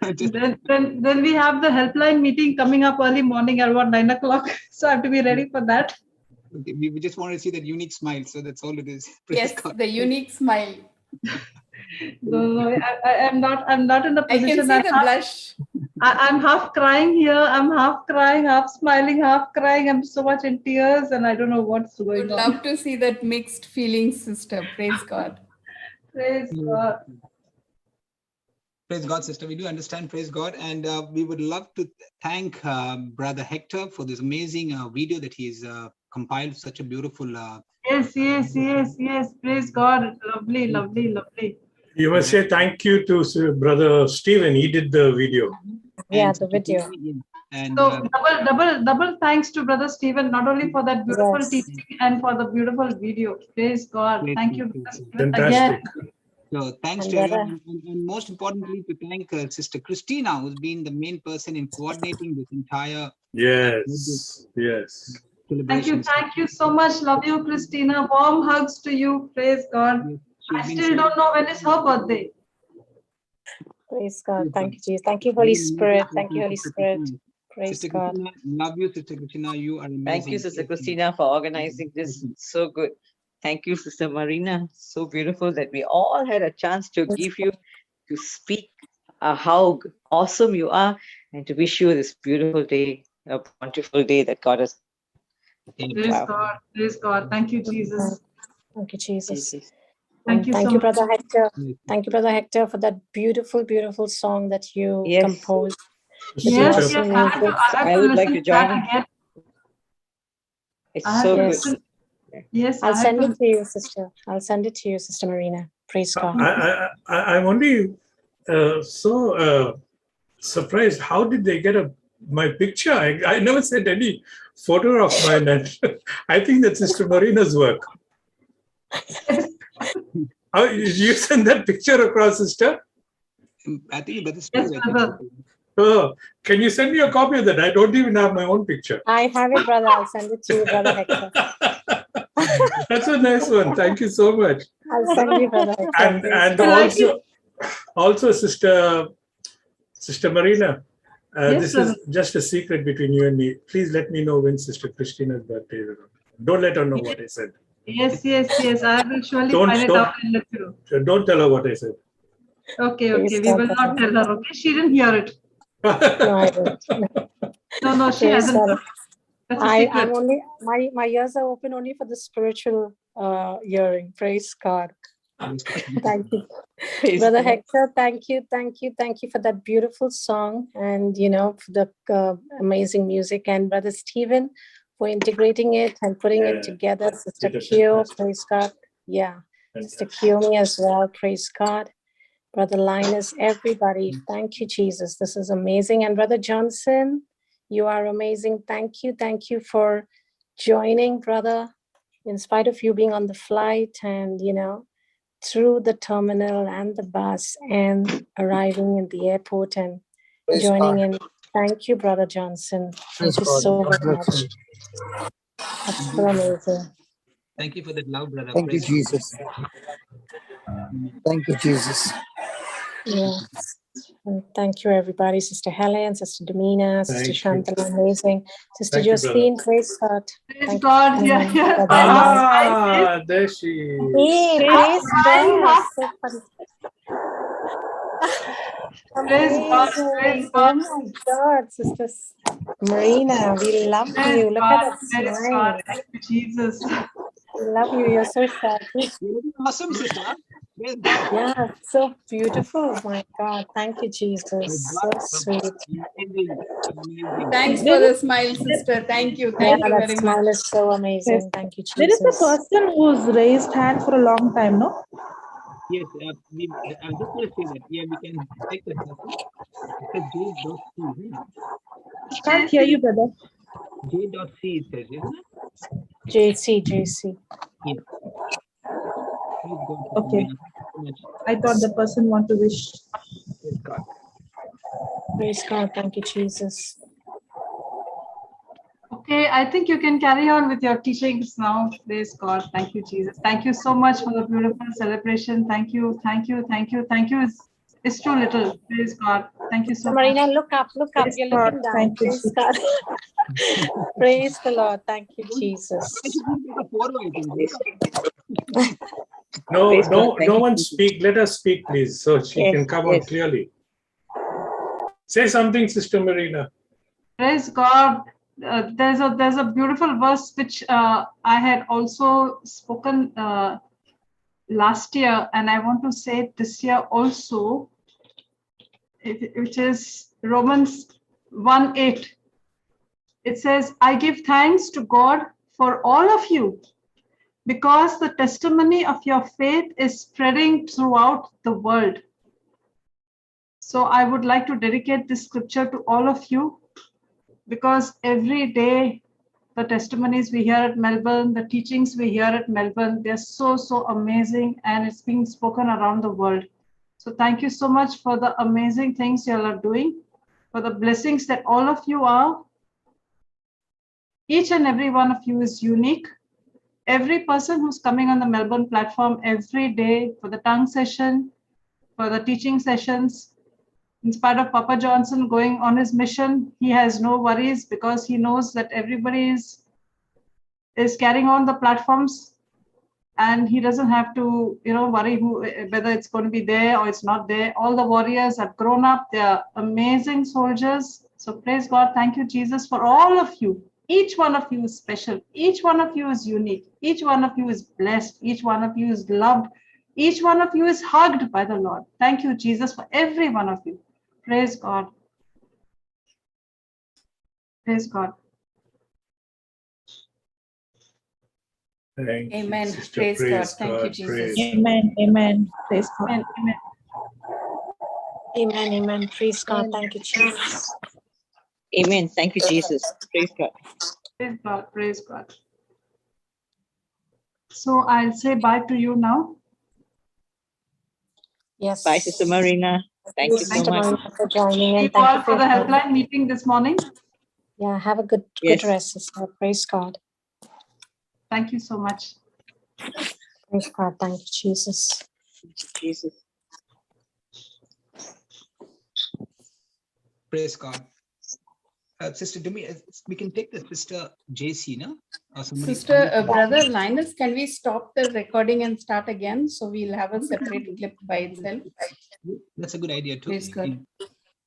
Then we have the helpline meeting coming up early morning at about 9 o'clock. So I have to be ready for that. Okay, we just want to see that unique smile, so that's all it is. Praise Yes, God. the unique smile. No, I'm not in the position. I can see the blush. I'm half crying here. I'm half crying, half smiling, half crying. I'm so much in tears, and I don't know what's going on. Would love to see that mixed feelings, sister. Praise God. Praise God. Praise God, sister. We do understand. Praise God, and we would love to thank Brother Hector for this amazing video that he's compiled. Such a beautiful. Yes. Praise God. Lovely. You must say thank you to Brother Stephen. He did the video. Yeah, the video. And so double thanks to Brother Stephen, not only for that beautiful teaching and for the beautiful video. Praise God. Thank you. Fantastic. Again. So thanks to everyone, and most importantly to thank Sister Christina, who's been the main person in coordinating this entire Yes. celebration. Thank you so much. Love you, Christina. Warm hugs to you. Praise God. I still don't know when is her birthday. Praise God. Thank you, Jesus. Thank you, Holy Spirit. Thank you, Holy Spirit. Praise Sister God. Christina, love you, Sister Christina. You are amazing. Thank you, Sister Christina, for organizing this. So good. Thank you, Sister Marina. So beautiful that we all had a chance to give you, to speak how awesome you are, and to wish you this beautiful day, a wonderful day that God has. Praise God. Praise God. Thank you, Jesus. Thank you, Jesus. Thank you Thank so you, much. Brother Hector. Thank you, Brother Hector, for that beautiful, beautiful song that you composed. Yes, yes, I have to listen to that again. It's I have so to good. listen. Yes, I'll I have send to. it to you, sister. I'll send it to you, Sister Marina. Praise God. I'm only so surprised. How did they get my picture? I never sent any photo of mine. And I think that's Sister Marina's work. You send that picture across, sister? I think that is yes, brother. Oh, can you send me a copy of that? I don't even have my own picture. I have it, brother. I'll send it to you, Brother Hector. That's a nice one. Thank you so much. I'll send you, Brother Hector. And also, Sister Marina, Yes, this is just a secret between you and me. Please let me know when Sister Christina's birthday is. Don't let her know what I said. Yes, yes, yes. I will surely find it out and let you know. Don't tell her what I said. Okay, okay. We will not tell her. Okay, she didn't hear it. No, I didn't. No, she Praise hasn't. God. That's a secret. I'm only my ears are open only for the spiritual hearing. Praise God. Thank you, Brother Hector. Thank you for that beautiful song, and for the amazing music, and Brother Stephen for integrating it and putting it together. Sister Kyo, praise God. Yeah, Sister Kiyomi as well. Praise God. Brother Linus, everybody. Thank you, Jesus. This is amazing. And Brother Johnson, you are amazing. Thank you for joining, brother, in spite of you being on the flight and, through the terminal and the bus and arriving in the airport and joining in. Thank you, Brother Johnson. Thank you so very much. That's so amazing. Thank you for that love, brother. Thank you, Jesus. Thank you, Jesus. Yes. And thank you, everybody. Sister Helen, Sister Domina, Sister Chantal, amazing. Sister Josephine, praise God. Praise God. Yeah. There she is. Hey, praise God. So funny. Praise God. Praise God. Oh my God, Sister Marina, we love Praise you. Look God. at that Praise smile. God. Thank you, Jesus. We love you. You're so sad. You're awesome, sister. Yeah, so beautiful. My God. Thank you, Jesus. So sweet. Thanks for the smile, sister. Thank you. Thank you that very smile much. is so amazing. Thank you, Jesus. There is a person who's raised hand for a long time, no? Yes, I'm just going to say that. Yeah, we can take that person. It's J.C. Can't hear you, brother. J.C. it says, isn't it? JC. Yeah. Okay. I thought the person want to wish. Praise God. Praise God. Thank you, Jesus. Okay, I think you can carry on with your teachings now. Praise God. Thank you, Jesus. Thank you so much for the beautiful celebration. Thank you. It's too little. Praise God. Thank you so much. Marina, look up. Praise You're God. looking down. Thank you, Praise God. Praise the Lord. Thank you, Jesus. No one speak. Let us speak, please, so she can come out clearly. Say something, Sister Marina. Praise God. There's a beautiful verse which I had also spoken last year, and I want to say it this year also, which is Romans 1:8. It says, I give thanks to God for all of you, because the testimony of your faith is spreading throughout the world. So I would like to dedicate this scripture to all of you, because every day the testimonies we hear at Melbourne, the teachings we hear at Melbourne, they're so amazing, and it's being spoken around the world. So thank you so much for the amazing things you all are doing, for the blessings that all of you are. Each and every one of you is unique. Every person who's coming on the Melbourne platform every day for the tongue session, for the teaching sessions, In spite of Papa Johnson going on his mission, he has no worries because he knows that everybody is carrying on the platforms, and he doesn't have to, worry whether it's going to be there or it's not there. All the warriors have grown up. They are amazing soldiers. So praise God. Thank you, Jesus, for all of you. Each one of you is special. Each one of you is unique. Each one of you is blessed. Each one of you is loved. Each one of you is hugged by the Lord. Thank you, Jesus, for every one of you. Praise God. Praise God. Thank Amen. you, sister. Praise God. Praise Thank you, Jesus. Praise Amen. Amen. Praise God. Amen. Amen. Amen. Amen. Praise God. Thank you, Jesus. Amen. Thank you, Jesus. Praise God. Praise God. Praise God. So I'll say bye to you now. Yes. Bye, Sister Marina. Thank you so Sister much. Marina, for joining See in. you Thank all you for the your helpline meeting this morning. Yeah, have a good Yes. rest, sister. Praise God. Thank you so much. Praise God. Thank you, Jesus. Jesus. Praise God. Sister, we can take the Sister JC, no? Sister, Brother Linus, can we stop the recording and start again? So we'll have a separate clip by itself. That's a good idea too. Praise God.